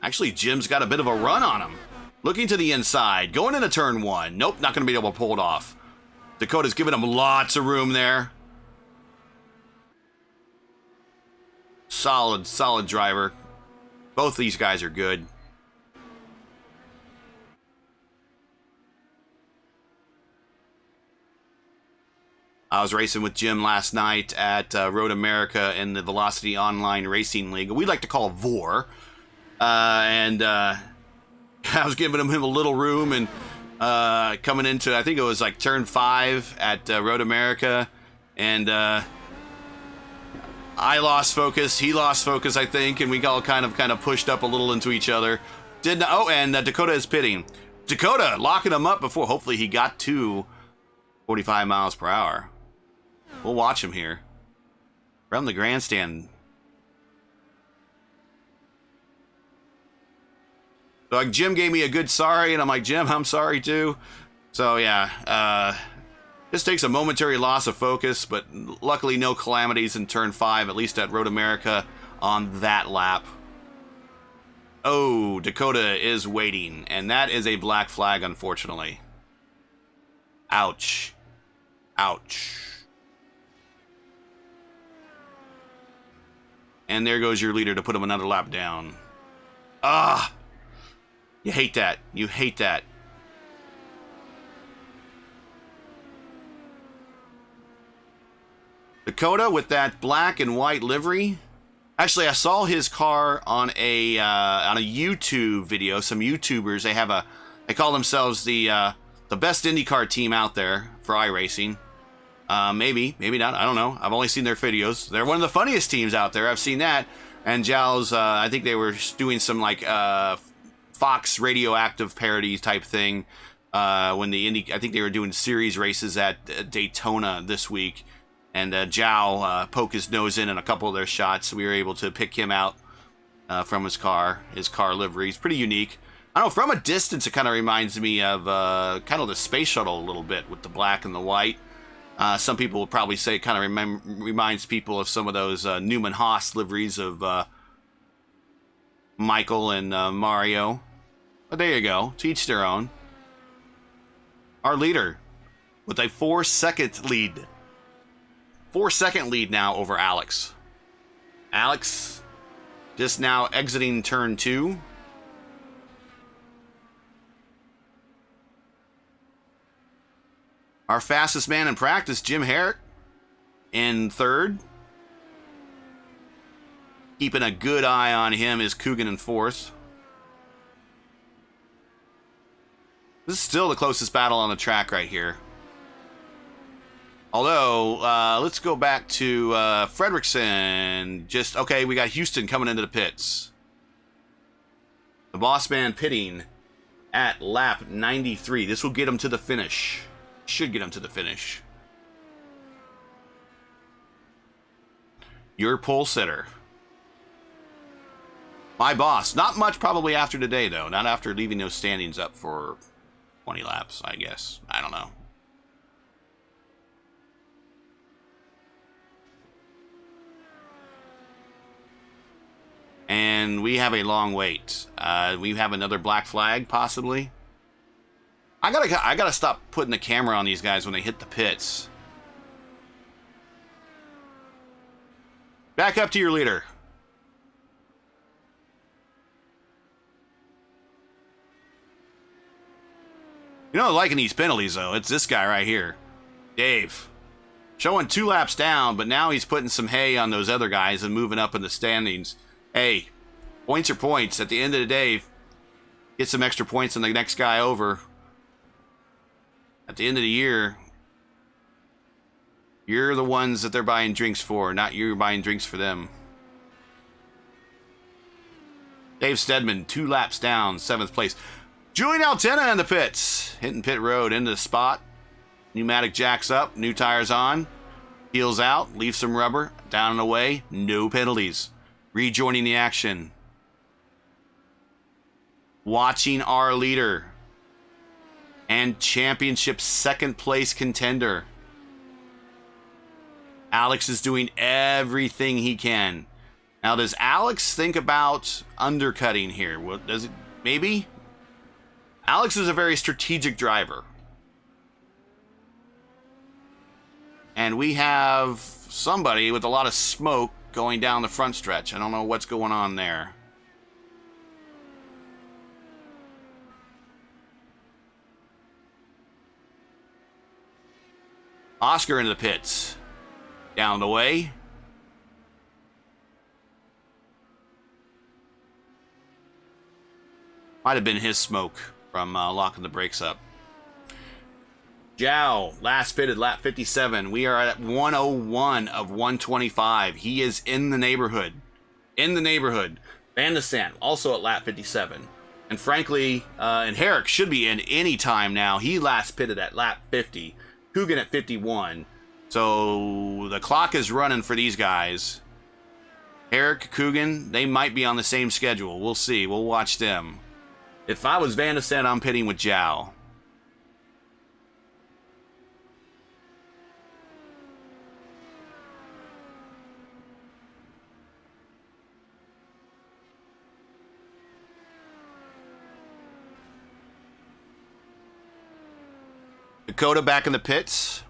Actually, Jim's got a bit of a run on him. Looking to the inside, going into turn 1. Nope, not going to be able to pull it off. Dakota's giving him lots of room there. Solid driver. Both these guys are good. I was racing with Jim last night at Road America in the Velocity Online Racing League. We like to call VOR. I was giving him a little room and coming into, I think it was like turn 5 at Road America. And I lost focus. He lost focus, I think. And we all kind of pushed up a little into each other. And Dakota is pitting. Dakota locking him up before. Hopefully he got to 45 miles per hour. We'll watch him here from the grandstand. So like, Jim gave me a good sorry, and I'm like, Jim, I'm sorry too. So yeah, this takes a momentary loss of focus, but luckily no calamities in turn 5, at least at Road America on that lap. Oh, Dakota is waiting, and that is a black flag, unfortunately. Ouch. Ouch. And there goes your leader to put him another lap down. Ah! You hate that. You hate that. Dakota with that black and white livery. Actually, I saw his car on a YouTube video. Some YouTubers, they call themselves the best IndyCar team out there for iRacing. Maybe not. I don't know. I've only seen their videos. They're one of the funniest teams out there. I've seen that. And Jowls, I think they were doing some like Fox radioactive parody type thing when I think they were doing series races at Daytona this week. And Jow poked his nose in a couple of their shots. We were able to pick him out from his car livery. It's pretty unique. I don't know, from a distance, it kind of reminds me of kind of the space shuttle a little bit with the black and the white. Some people will probably say it kind of reminds people of some of those Newman Haas liveries of Michael and Mario. But there you go. To each their own. Our leader with a 4-second lead. 4-second lead now over Alex. Alex just now exiting turn 2. Our fastest man in practice, Jim Herrick, in third. Keeping a good eye on him is Coogan in fourth. This is still the closest battle on the track right here. Although, let's go back to Fredrickson. Okay, we got Houston coming into the pits. The boss man pitting at lap 93. This will get him to the finish. Should get him to the finish. Your pole sitter. My boss. Not much probably after today, though. Not after leaving those standings up for 20 laps, I guess. I don't know. And we have a long wait. We have another black flag, possibly. I gotta stop putting the camera on these guys when they hit the pits. Back up to your leader. You know, liking these penalties, though. It's this guy right here. Dave. Showing 2 laps down, but now he's putting some hay on those other guys and moving up in the standings. Hey, points are points. At the end of the day, get some extra points on the next guy over. At the end of the year, you're the ones that they're buying drinks for, not you buying drinks for them. Dave Stedman, 2 laps down, 7th place. Julian Altena in the pits. Hitting pit road into the spot. Pneumatic jacks up, new tires on. Heels out, leave some rubber. Down and away, no penalties. Rejoining the action. Watching our leader. And championship 2nd place contender. Alex is doing everything he can. Now, does Alex think about undercutting here? What does it? Maybe? Alex is a very strategic driver. And we have somebody with a lot of smoke going down the front stretch. I don't know what's going on there. Oscar into the pits. Down the way. Might have been his smoke from locking the brakes up. Zhao, last pitted, lap 57. We are at 101 of 125. He is in the neighborhood. In the neighborhood. Van de Sant, also at lap 57. And frankly, and Herrick should be in any time now. He last pitted at lap 50. Coogan at 51. So the clock is running for these guys. Herrick, Coogan, they might be on the same schedule. We'll see. We'll watch them. If I was Van de Sant, I'm pitting with Zhao. Dakota back in the pits.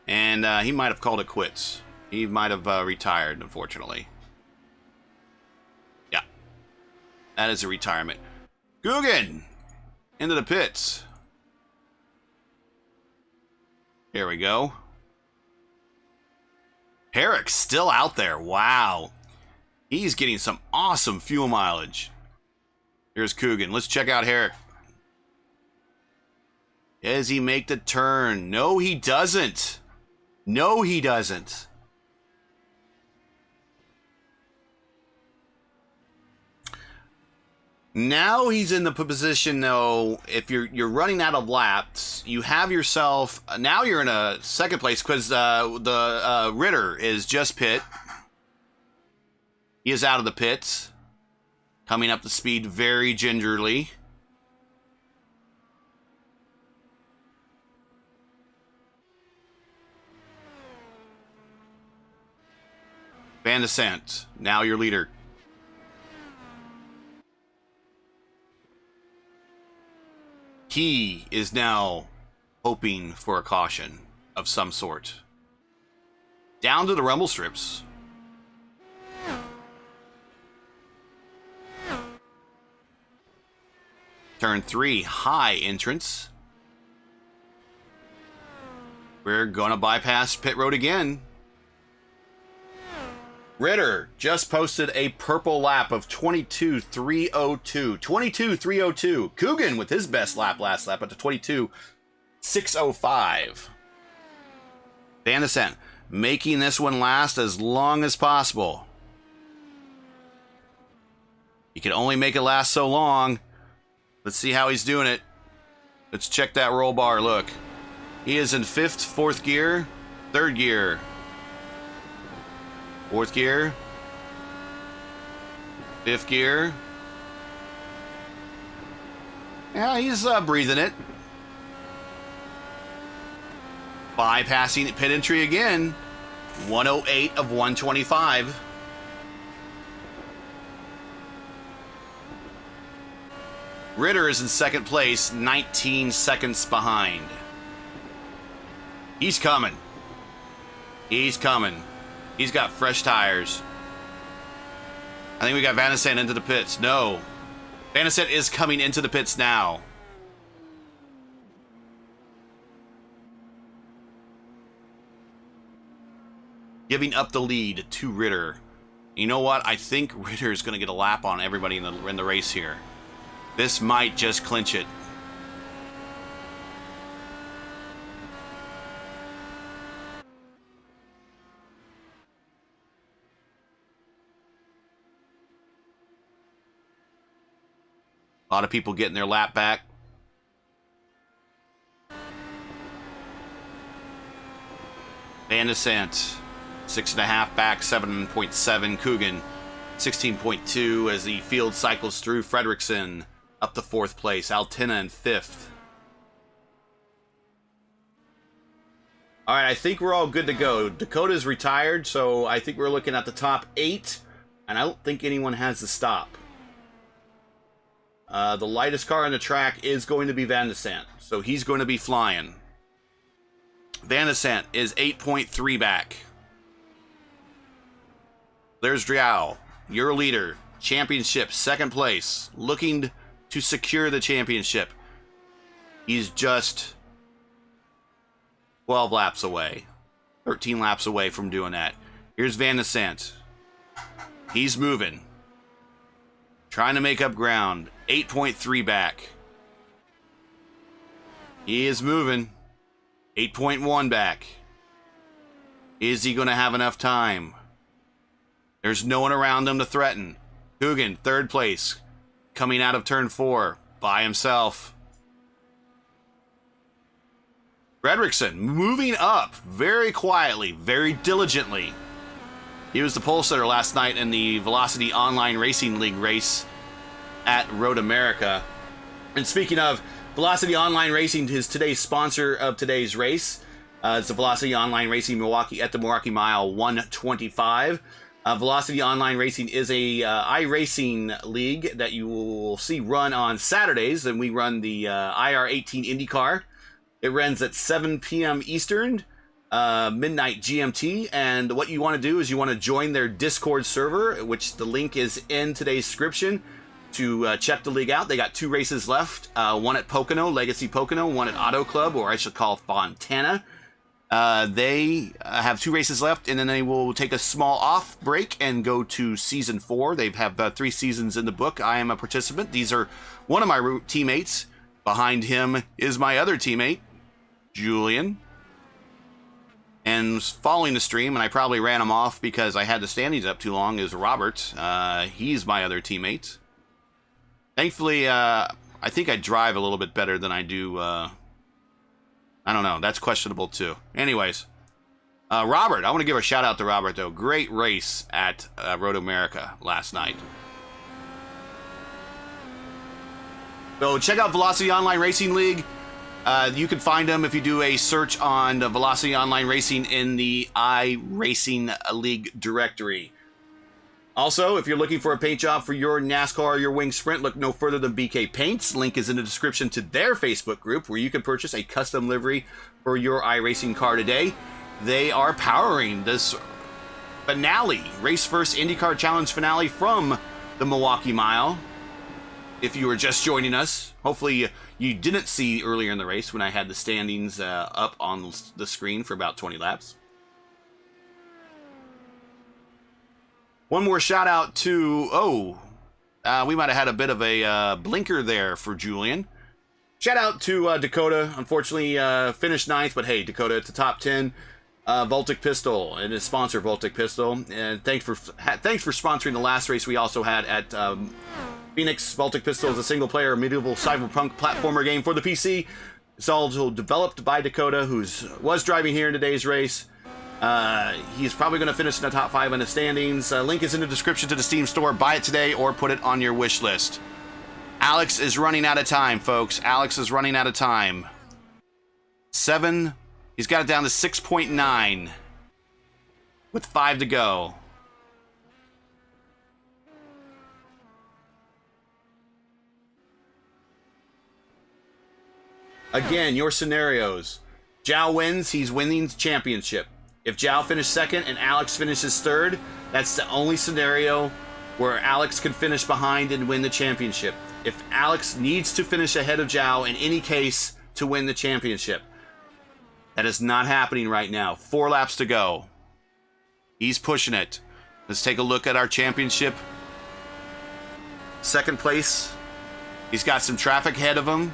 And he might have called it quits. He might have retired, unfortunately. Yeah. That is a retirement. Coogan into the pits. Here we go. Herrick's still out there. Wow. He's getting some awesome fuel mileage. Here's Coogan. Let's check out Herrick. Does he make the turn? No, he doesn't. No, he doesn't. Now he's in the position, though, if you're running out of laps, you have yourself, now you're in a 2nd place because the Ritter is just pit. He is out of the pits. Coming up the speed very gingerly. Van de Sant, now your leader. He is now hoping for a caution of some sort. Down to the rumble strips. Turn 3, high entrance. We're going to bypass pit road again. Ritter just posted a purple lap of 22.302. 22.302. Coogan with his best lap last lap at the 22.605. Van de Sant making this one last as long as possible. He can only make it last so long. Let's see how he's doing it. Let's check that roll bar. Look. He is in 5th, 4th gear, 3rd gear, 4th gear, 5th gear. Yeah, he's breathing it. Bypassing pit entry again. 108 of 125. Ritter is in 2nd place, 19 seconds behind. He's coming. He's coming. He's got fresh tires. I think we got Van de Sant into the pits. No. Van de Sant is coming into the pits now. Giving up the lead to Ritter. You know what? I think Ritter is going to get a lap on everybody in the race here. This might just clinch it. A lot of people getting their lap back. Van de Sant, 6.5 back, 7.7. Coogan, 16.2 as the field cycles through. Fredrickson up to 4th place. Altena in 5th. All right, I think we're all good to go. Dakota's retired, so I think we're looking at the top 8, and I don't think anyone has to stop. The lightest car on the track is going to be Van de Sant, so he's going to be flying. Van de Sant is 8.3 back. There's Driao, your leader. Championship, 2nd place. Looking to secure the championship. He's just 12 laps away. 13 laps away from doing that. Here's Van de Sant. He's moving. Trying to make up ground. 8.3 back. He is moving. 8.1 back. Is he going to have enough time? There's no one around him to threaten. Coogan, 3rd place. Coming out of turn 4 by himself. Fredrickson moving up very quietly, very diligently. He was the pole sitter last night in the Velocity Online Racing League race at Road America. And speaking of, Velocity Online Racing is today's sponsor of today's race. It's the Velocity Online Racing Milwaukee at the Milwaukee Mile 125. Velocity Online Racing is a iRacing league that you will see run on Saturdays, and we run the IR18 IndyCar. It runs at 7 p.m. Eastern, midnight GMT, and what you want to do is you want to join their Discord server, which the link is in today's description, to check the league out. They got 2 races left, one at Pocono, Legacy Pocono, one at Auto Club, or I should call Fontana. They have 2 races left, and then they will take a small off break and go to Season 4. They have 3 seasons in the book. I am a participant. These are one of my teammates. Behind him is my other teammate, Julian. And following the stream, and I probably ran him off because I had the standings up too long, is Robert. He's my other teammate. Thankfully, I think I drive a little bit better than I do. I don't know. That's questionable, too. Anyways, Robert. I want to give a shout-out to Robert, though. Great race at Road America last night. So check out Velocity Online Racing League. You can find them if you do a search on the Velocity Online Racing in the iRacing League directory. Also, if you're looking for a paint job for your NASCAR or your Wing Sprint, look no further than BK Paints. Link is in the description to their Facebook group where you can purchase a custom livery for your iRacing car today. They are powering this finale, RaceVerse IndyCar Challenge finale from the Milwaukee Mile. if you were just joining us. Hopefully you didn't see earlier in the race when I had the standings up on the screen for about 20 laps. One more shout out to, we might have had a bit of a blinker there for Julian. Shout out to Dakota. Unfortunately, finished 9th, but hey, Dakota, it's a top 10. Voltic Pistol and his sponsor, Voltic Pistol. And thanks for sponsoring the last race we also had at Phoenix. Voltic Pistol is a single-player medieval cyberpunk platformer game for the PC. It's also developed by Dakota, who was driving here in today's race. He's probably going to finish in the top 5 in the standings. Link is in the description to the Steam store. Buy it today or put it on your wish list. Alex is running out of time, folks. Alex is running out of time. 7. He's got it down to 6.9 with 5 to go. Again, your scenarios. Zhao wins, he's winning the championship. If Zhao finishes 2nd and Alex finishes 3rd, that's the only scenario where Alex can finish behind and win the championship. If Alex needs to finish ahead of Zhao in any case to win the championship. That is not happening right now. 4 laps to go. He's pushing it. Let's take a look at our championship. 2nd place. He's got some traffic ahead of him.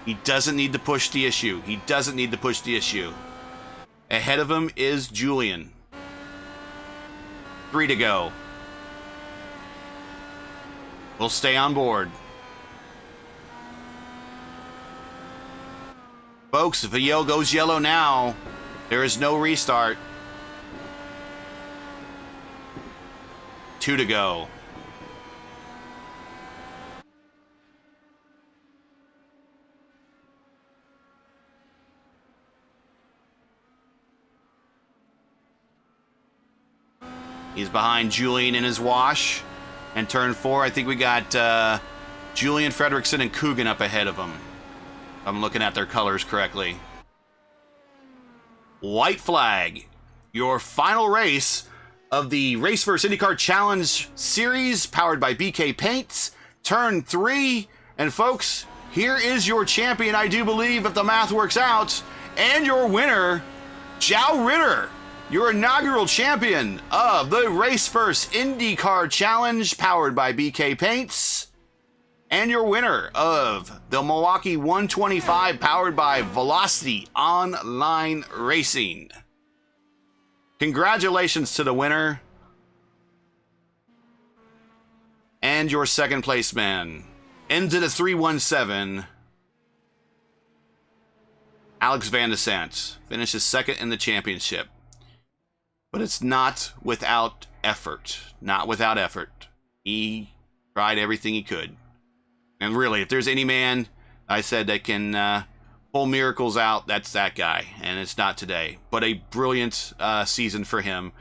He doesn't need to push the issue. He doesn't need to push the issue. Ahead of him is Julian. 3 to go. We'll stay on board. Folks, if the yellow goes yellow now, there is no restart. 2 to go. He's behind Julian in his wash. And turn 4, I think we got Julian, Fredrickson, and Coogan up ahead of him. I'm looking at their colors correctly. White flag. Your final race of the RaceVerse IndyCar Challenge Series, powered by BK Paints. Turn 3. And folks, here is your champion, I do believe, if the math works out. And your winner, Zhao Ritter. Your inaugural champion of the RaceVerse IndyCar Challenge, powered by BK Paints. And your winner of the Milwaukee 125, powered by Velocity Online Racing. Congratulations to the winner. And your 2nd place man. Into the 317. Alex Van de Sant finishes 2nd in the championship. But it's not without effort. Not without effort. He tried everything he could. And really, if there's any man, I said, that can pull miracles out, that's that guy. And it's not today. But a brilliant season for him.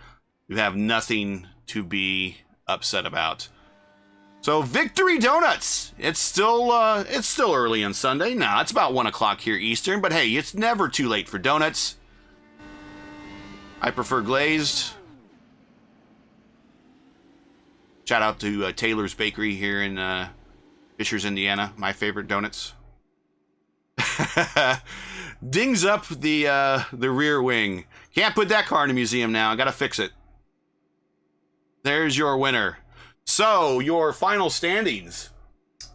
You have nothing to be upset about. So, Victory Donuts! It's still early on Sunday. Nah, it's about 1 o'clock here Eastern. But hey, it's never too late for donuts. I prefer glazed. Shout out to Taylor's Bakery here in Fishers, Indiana. My favorite donuts. Dings up the rear wing. Can't put that car in a museum now. I gotta fix it. There's your winner. So, your final standings.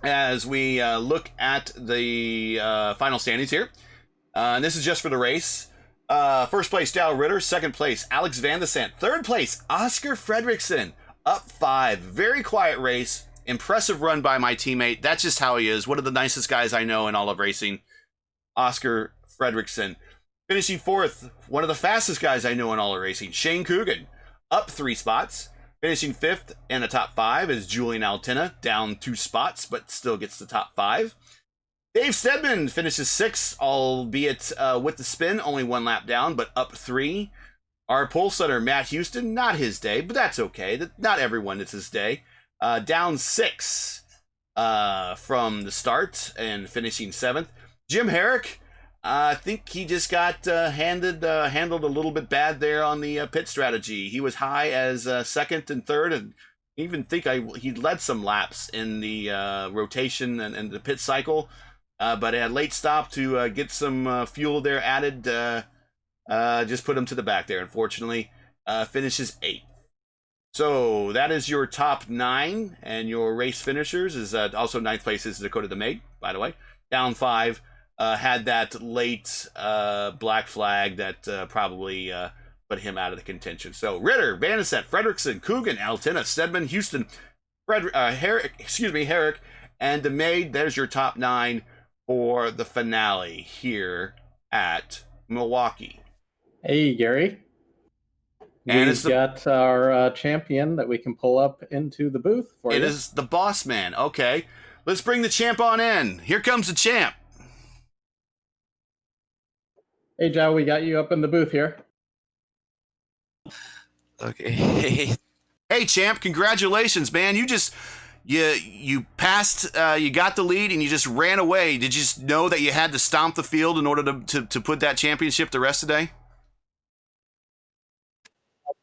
As we look at the final standings here. And this is just for the race. 1st place, Zhao Ritter. 2nd place, Alex Van de Sant. 3rd place, Oscar Fredrickson. Up 5. Very quiet race. Impressive run by my teammate. That's just how he is. One of the nicest guys I know in all of racing. Oscar Fredrickson. Finishing 4th, one of the fastest guys I know in all of racing. Shane Coogan. Up 3 spots. Finishing 5th in the top 5 is Julian Altena. Down 2 spots, but still gets the top 5. Dave Stedman finishes 6th, albeit with the spin, only 1 lap down, but up 3. Our pole setter, Matt Houston, not his day, but that's okay. Not everyone, it's his day. Down 6 from the start and finishing 7th. Jim Herrick, I think he just got handled a little bit bad there on the pit strategy. He was high as 2nd and 3rd, and even think he led some laps in the rotation and the pit cycle, but a late stop to get some fuel there added just put him to the back there. Unfortunately, finishes 8th. So that is your top 9, and your race finishers is also 9th place is Dakota the Maid, by the way. Down 5, had that late black flag that probably put him out of the contention. So Ritter, Vandeset, Fredrickson, Coogan, Altena, Stedman, Houston, Herrick, and the Maid. There's your top 9 for the finale here at Milwaukee. Hey, Gary. And we've got our champion that we can pull up into the booth for you. It is the boss man. Okay. Let's bring the champ on in. Here comes the champ. Hey, Joe, we got you up in the booth here. Okay. Hey, champ, congratulations, man. You passed, you got the lead, and you just ran away. Did you just know that you had to stomp the field in order to put that championship to rest today?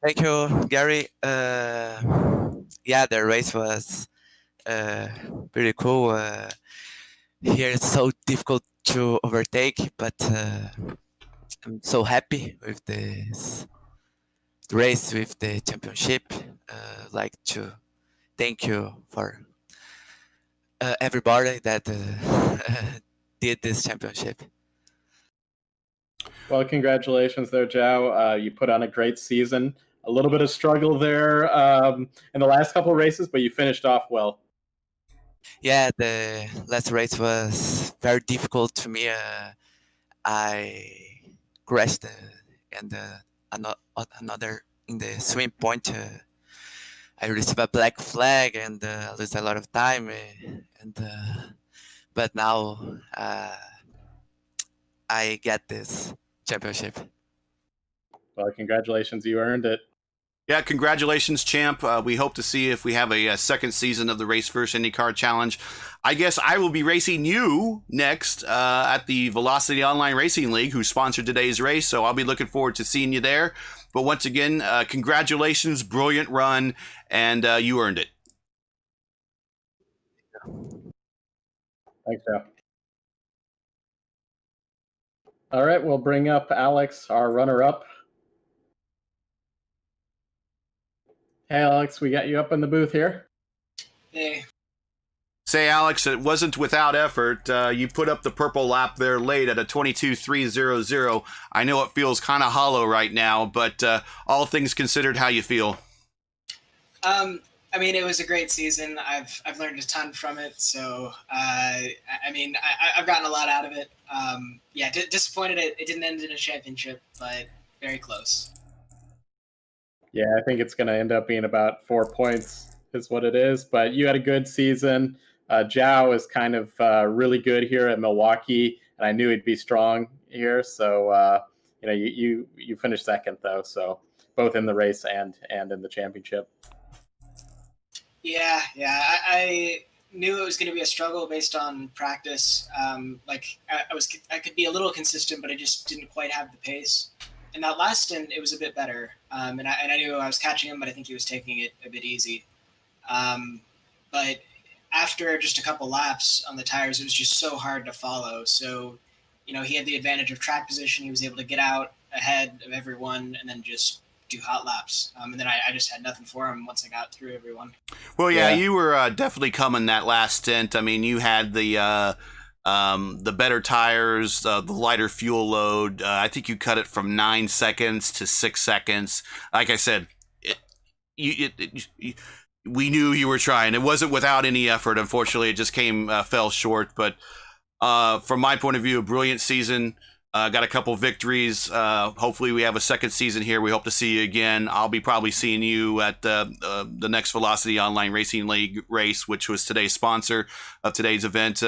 Thank you, Gary. Yeah, the race was pretty cool. Here it's so difficult to overtake, but I'm so happy with this race, with the championship. Like to thank you for everybody that did this championship. Well, congratulations there, Joe. You put on a great season. A little bit of struggle there in the last couple of races, but you finished off well. Yeah, the last race was very difficult to me. I crashed and another in the swim point. I received a black flag and lose a lot of time. But now I get this championship. Well, congratulations, you earned it. Yeah, congratulations, champ. We hope to see if we have a second season of the RaceVerse IndyCar Challenge. I guess I will be racing you next at the Velocity Online Racing League, who sponsored today's race, so I'll be looking forward to seeing you there. But once again, congratulations, brilliant run, and you earned it. Thanks, Joe. All right, we'll bring up Alex, our runner-up. Hey, Alex, we got you up in the booth here. Hey. Say, Alex, it wasn't without effort. You put up the purple lap there late at a 22.300. I know it feels kind of hollow right now, but all things considered, how you feel? I mean, it was a great season. I've learned a ton from it. So, I mean, I've gotten a lot out of it. Yeah, disappointed it didn't end in a championship, but very close. Yeah, I think it's going to end up being about 4 points is what it is. But you had a good season. Zhao is kind of really good here at Milwaukee, and I knew he'd be strong here. So, you finished second, though. So both in the race and in the championship. Yeah. I knew it was going to be a struggle based on practice. I could be a little consistent, but I just didn't quite have the pace. And that last stint, it was a bit better. And I knew I was catching him, but I think he was taking it a bit easy. But after just a couple laps on the tires, it was just so hard to follow. So, he had the advantage of track position. He was able to get out ahead of everyone and then just do hot laps. And then I just had nothing for him once I got through everyone. Well, yeah. You were definitely coming that last stint. I mean, you had the better tires, the lighter fuel load. I think you cut it from 9 seconds to 6 seconds. Like I said, we knew you were trying. It wasn't without any effort. Unfortunately, it just fell short. But from my point of view, a brilliant season. Got a couple victories. Hopefully we have a second season here. We hope to see you again. I'll be probably seeing you at the next Velocity Online Racing League race, which was today's sponsor of today's event.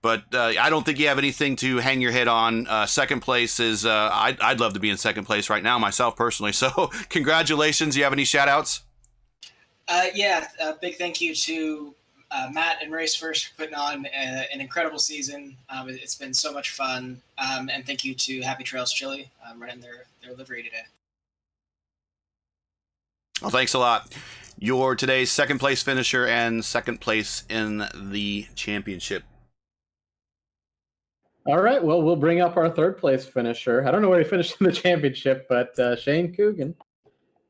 But I don't think you have anything to hang your head on. Second place is, I'd love to be in second place right now myself personally. So congratulations. You have any shout outs? Yeah, a big thank you to Matt and RaceVerse for putting on an incredible season. It's been so much fun. And thank you to Happy Trails Chili running their livery today. Well, thanks a lot. your today's second place finisher and second place in the championship. All right, well, we'll bring up our third place finisher. I don't know where he finished in the championship, but Shane Coogan.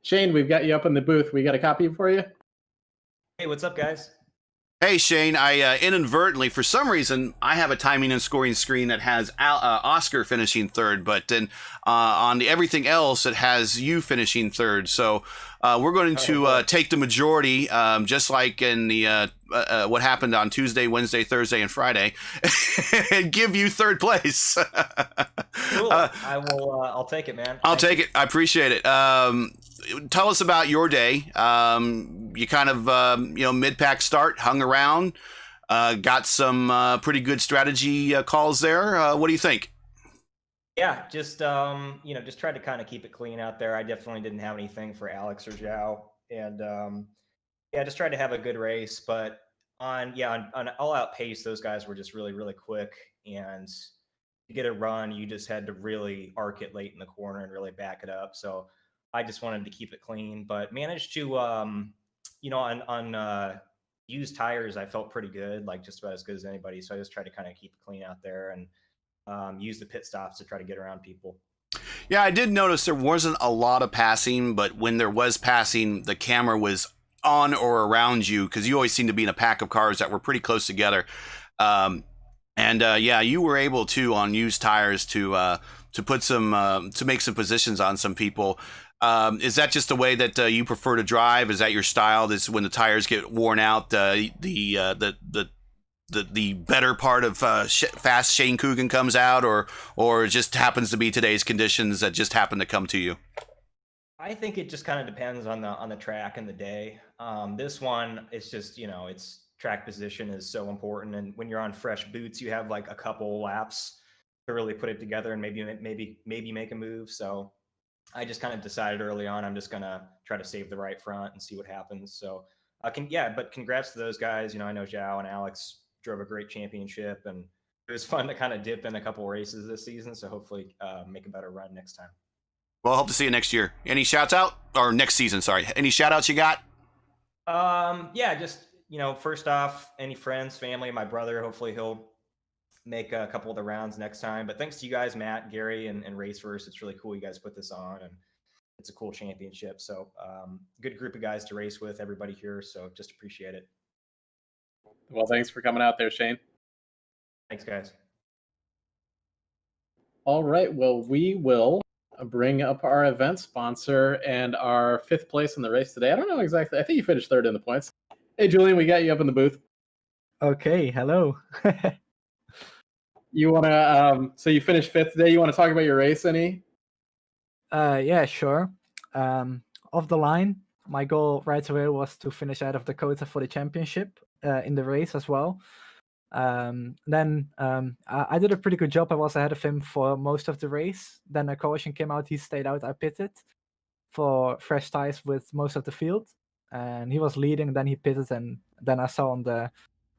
Shane, we've got you up in the booth. We got a copy for you. Hey, what's up, guys? Hey, Shane, I inadvertently, for some reason, I have a timing and scoring screen that has Oscar finishing third, but then on everything else, it has you finishing third. So we're going to take the majority, just like in the what happened on Tuesday, Wednesday, Thursday, and Friday, and give you third place. Cool. I'll take it, man. I'll take it. I appreciate it. Tell us about your day. You kind of, mid-pack start, hung around, got some pretty good strategy calls there. What do you think? Yeah, just tried to kind of keep it clean out there. I definitely didn't have anything for Alex or Zhao, and just tried to have a good race. But on all-out pace, those guys were just really, really quick, and to get a run, you just had to really arc it late in the corner and really back it up. So I just wanted to keep it clean, but managed to, on used tires, I felt pretty good, like just about as good as anybody. So I just tried to kind of keep it clean out there and use the pit stops to try to get around people. Yeah, I did notice there wasn't a lot of passing, but when there was passing, the camera was on or around you because you always seem to be in a pack of cars that were pretty close together. You were able to, on used tires, to put some to make some positions on some people. Is that just the way that you prefer to drive? Is that your style? This when the tires get worn out, the better part of fast Shane Coogan comes out, or it just happens to be today's conditions that just happen to come to you? I think it just kind of depends on the track and the day. This one, it's just it's track position is so important, and when you're on fresh boots, you have like a couple laps to really put it together and maybe make a move. So I just kind of decided early on, I'm just going to try to save the right front and see what happens. So but congrats to those guys. I know Zhao and Alex drove a great championship, and it was fun to kind of dip in a couple races this season. So hopefully make a better run next time. Well, I hope to see you next year. Any shouts out or next season? Sorry. Any shout outs you got? First off, any friends, family, my brother, hopefully he'll make a couple of the rounds next time. But thanks to you guys, Matt, Gary, and RaceVerse. It's really cool you guys put this on, and it's a cool championship. So good group of guys to race with, everybody here. So just appreciate it. Well, thanks for coming out there, Shane. Thanks, guys. All right. Well, we will bring up our event sponsor and our fifth place in the race today. I don't know exactly. I think you finished third in the points. Hey, Julian, we got you up in the booth. Okay. Hello. You want to, so you finished fifth today. You want to talk about your race any? Yeah, sure. Off the line, my goal right away was to finish out of Dakota for the championship in the race as well. Then I did a pretty good job. I was ahead of him for most of the race. Then a caution came out. He stayed out. I pitted for fresh tires with most of the field. And he was leading. Then he pitted. And then I saw on the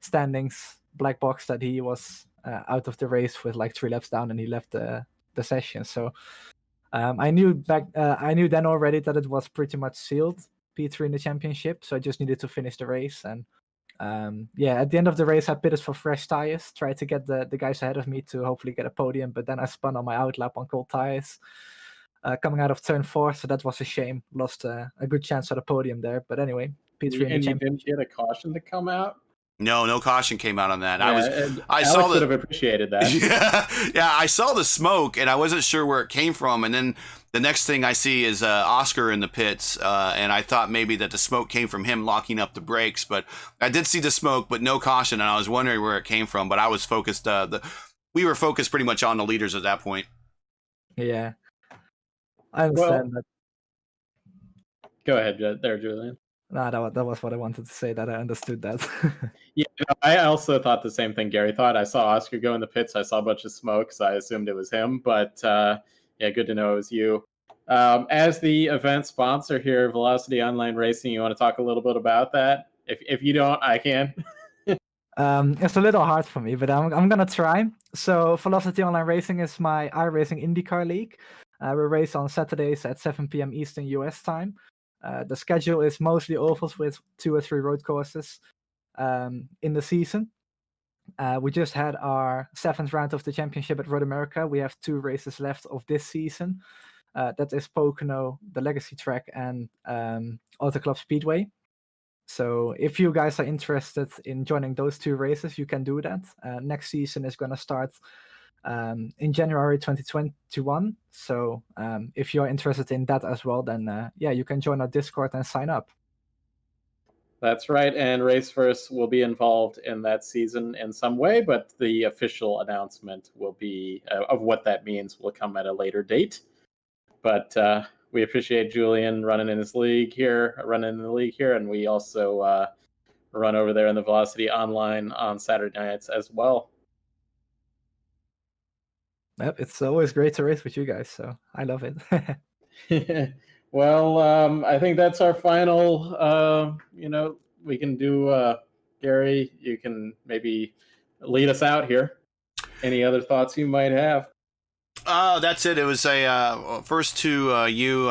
standings black box that he was out of the race with like 3 laps down, and he left the session. So I knew then already that it was pretty much sealed, P3 in the championship. So I just needed to finish the race. And at the end of the race, I pitted for fresh tires, tried to get the guys ahead of me to hopefully get a podium. But then I spun on my outlap on cold tires coming out of turn 4. So that was a shame. Lost a good chance for the podium there. But anyway, P3 in the championship. Didn't get a caution to come out? No caution came out on that. Yeah, I Alex saw would have appreciated that. Yeah, I saw the smoke and I wasn't sure where it came from. And then the next thing I see is Oscar in the pits, and I thought maybe that the smoke came from him locking up the brakes. But I did see the smoke, but no caution, and I was wondering where it came from. But I was focused. We were focused pretty much on the leaders at that point. Yeah, I understand that. Go ahead, there, Julian. No, that was what I wanted to say. That I understood that. Yeah, I also thought the same thing Gary thought. I saw Oscar go in the pits. I saw a bunch of smoke, so I assumed it was him. But good to know it was you. As the event sponsor here, Velocity Online Racing, you want to talk a little bit about that? If you don't, I can. It's a little hard for me, but I'm gonna try. So Velocity Online Racing is my iRacing IndyCar league. We race on Saturdays at 7 p.m. Eastern US time. The schedule is mostly ovals with 2 or 3 road courses in the season. We just had our 7th round of the championship at Road America. We have 2 races left of this season. That is Pocono, the Legacy Track, and Auto Club Speedway. So if you guys are interested in joining those 2 races, you can do that. Next season is going to start in January 2021. So if you're interested in that as well, then you can join our Discord and sign up. That's right, and RaceVerse will be involved in that season in some way, but the official announcement will be of what that means will come at a later date. But we appreciate Julian running in the league here, and we also run over there in the Velocity Online on Saturday nights as well. Yep, it's always great to race with you guys, so I love it. Well, I think that's our final. We can do, Gary, you can maybe lead us out here. Any other thoughts you might have? That's it. It was a first to you.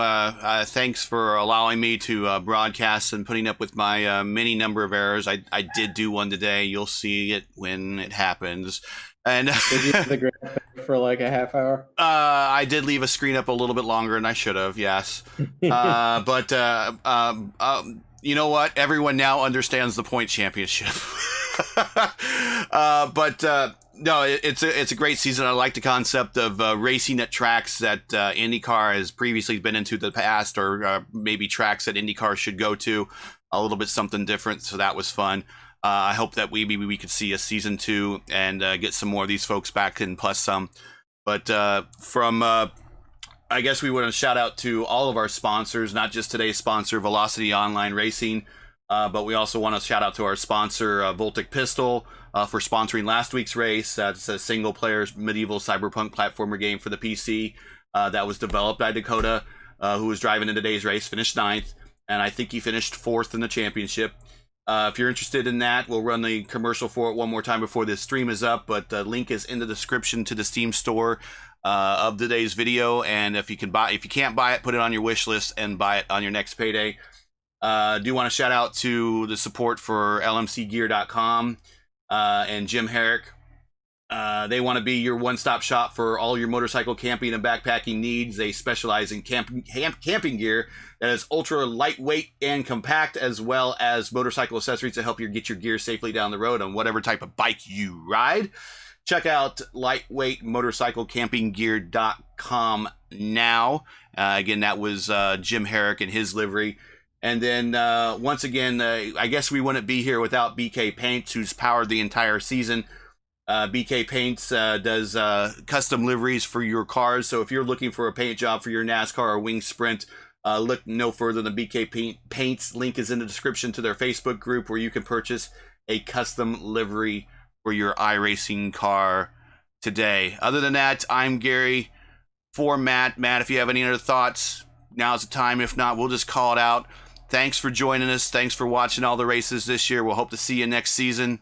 Thanks for allowing me to broadcast and putting up with my many number of errors. I did do one today. You'll see it when it happens. And did you have the graphic for like a half hour? I did leave a screen up a little bit longer than I should have. Yes, but you know what? Everyone now understands the point championship. No, it's a great season. I like the concept of racing at tracks that IndyCar has previously been into the past, or maybe tracks that IndyCar should go to. A little bit something different, so that was fun. I hope that we could see a season 2 and get some more of these folks back in, plus some. But I guess we want to shout out to all of our sponsors, not just today's sponsor, Velocity Online Racing, but we also want to shout out to our sponsor, Voltic Pistol, for sponsoring last week's race. That's a single-player medieval cyberpunk platformer game for the PC that was developed by Dakota, who was driving in today's race, finished 9th, and I think he finished 4th in the championship. If you're interested in that, we'll run the commercial for it one more time before this stream is up, but the link is in the description to the Steam store of today's video, and if you can't buy it, put it on your wish list and buy it on your next payday. I do want to shout out to the support for lmcgear.com and Jim Herrick. They want to be your one-stop shop for all your motorcycle camping and backpacking needs. They specialize in camping gear that is ultra lightweight and compact, as well as motorcycle accessories to help you get your gear safely down the road on whatever type of bike you ride. Check out lightweightmotorcyclecampinggear.com now. Again, that was Jim Herrick and his livery. And then once again, I guess we wouldn't be here without BK Paints, who's powered the entire season. BK Paints does custom liveries for your cars. So if you're looking for a paint job for your NASCAR or Wing Sprint, look no further than BK Paints. Link is in the description to their Facebook group, where you can purchase a custom livery for your iRacing car today. Other than that, I'm Gary for Matt. Matt, if you have any other thoughts, now's the time. If not, we'll just call it out. Thanks for joining us. Thanks for watching all the races this year. We'll hope to see you next season.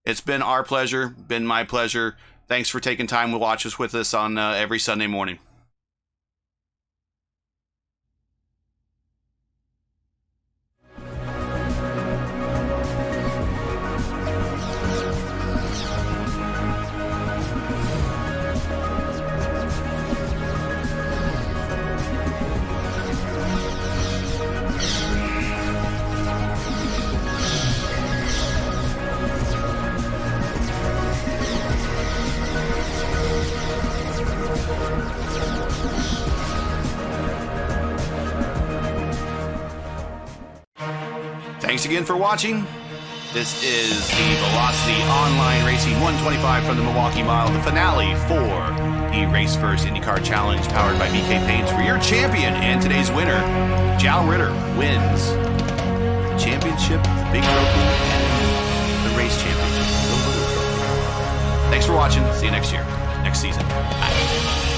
It's been our pleasure, been my pleasure. Thanks for taking time to watch us with us on every Sunday morning. Thanks again for watching. This is the Velocity Online Racing 125 from the Milwaukee Mile, the finale for the RaceVerse IndyCar Challenge powered by BK Paints, where your champion and today's winner, Jal Ritter, wins the championship, the big trophy, and the race championship. Thanks for watching. See you next year, next season. Bye.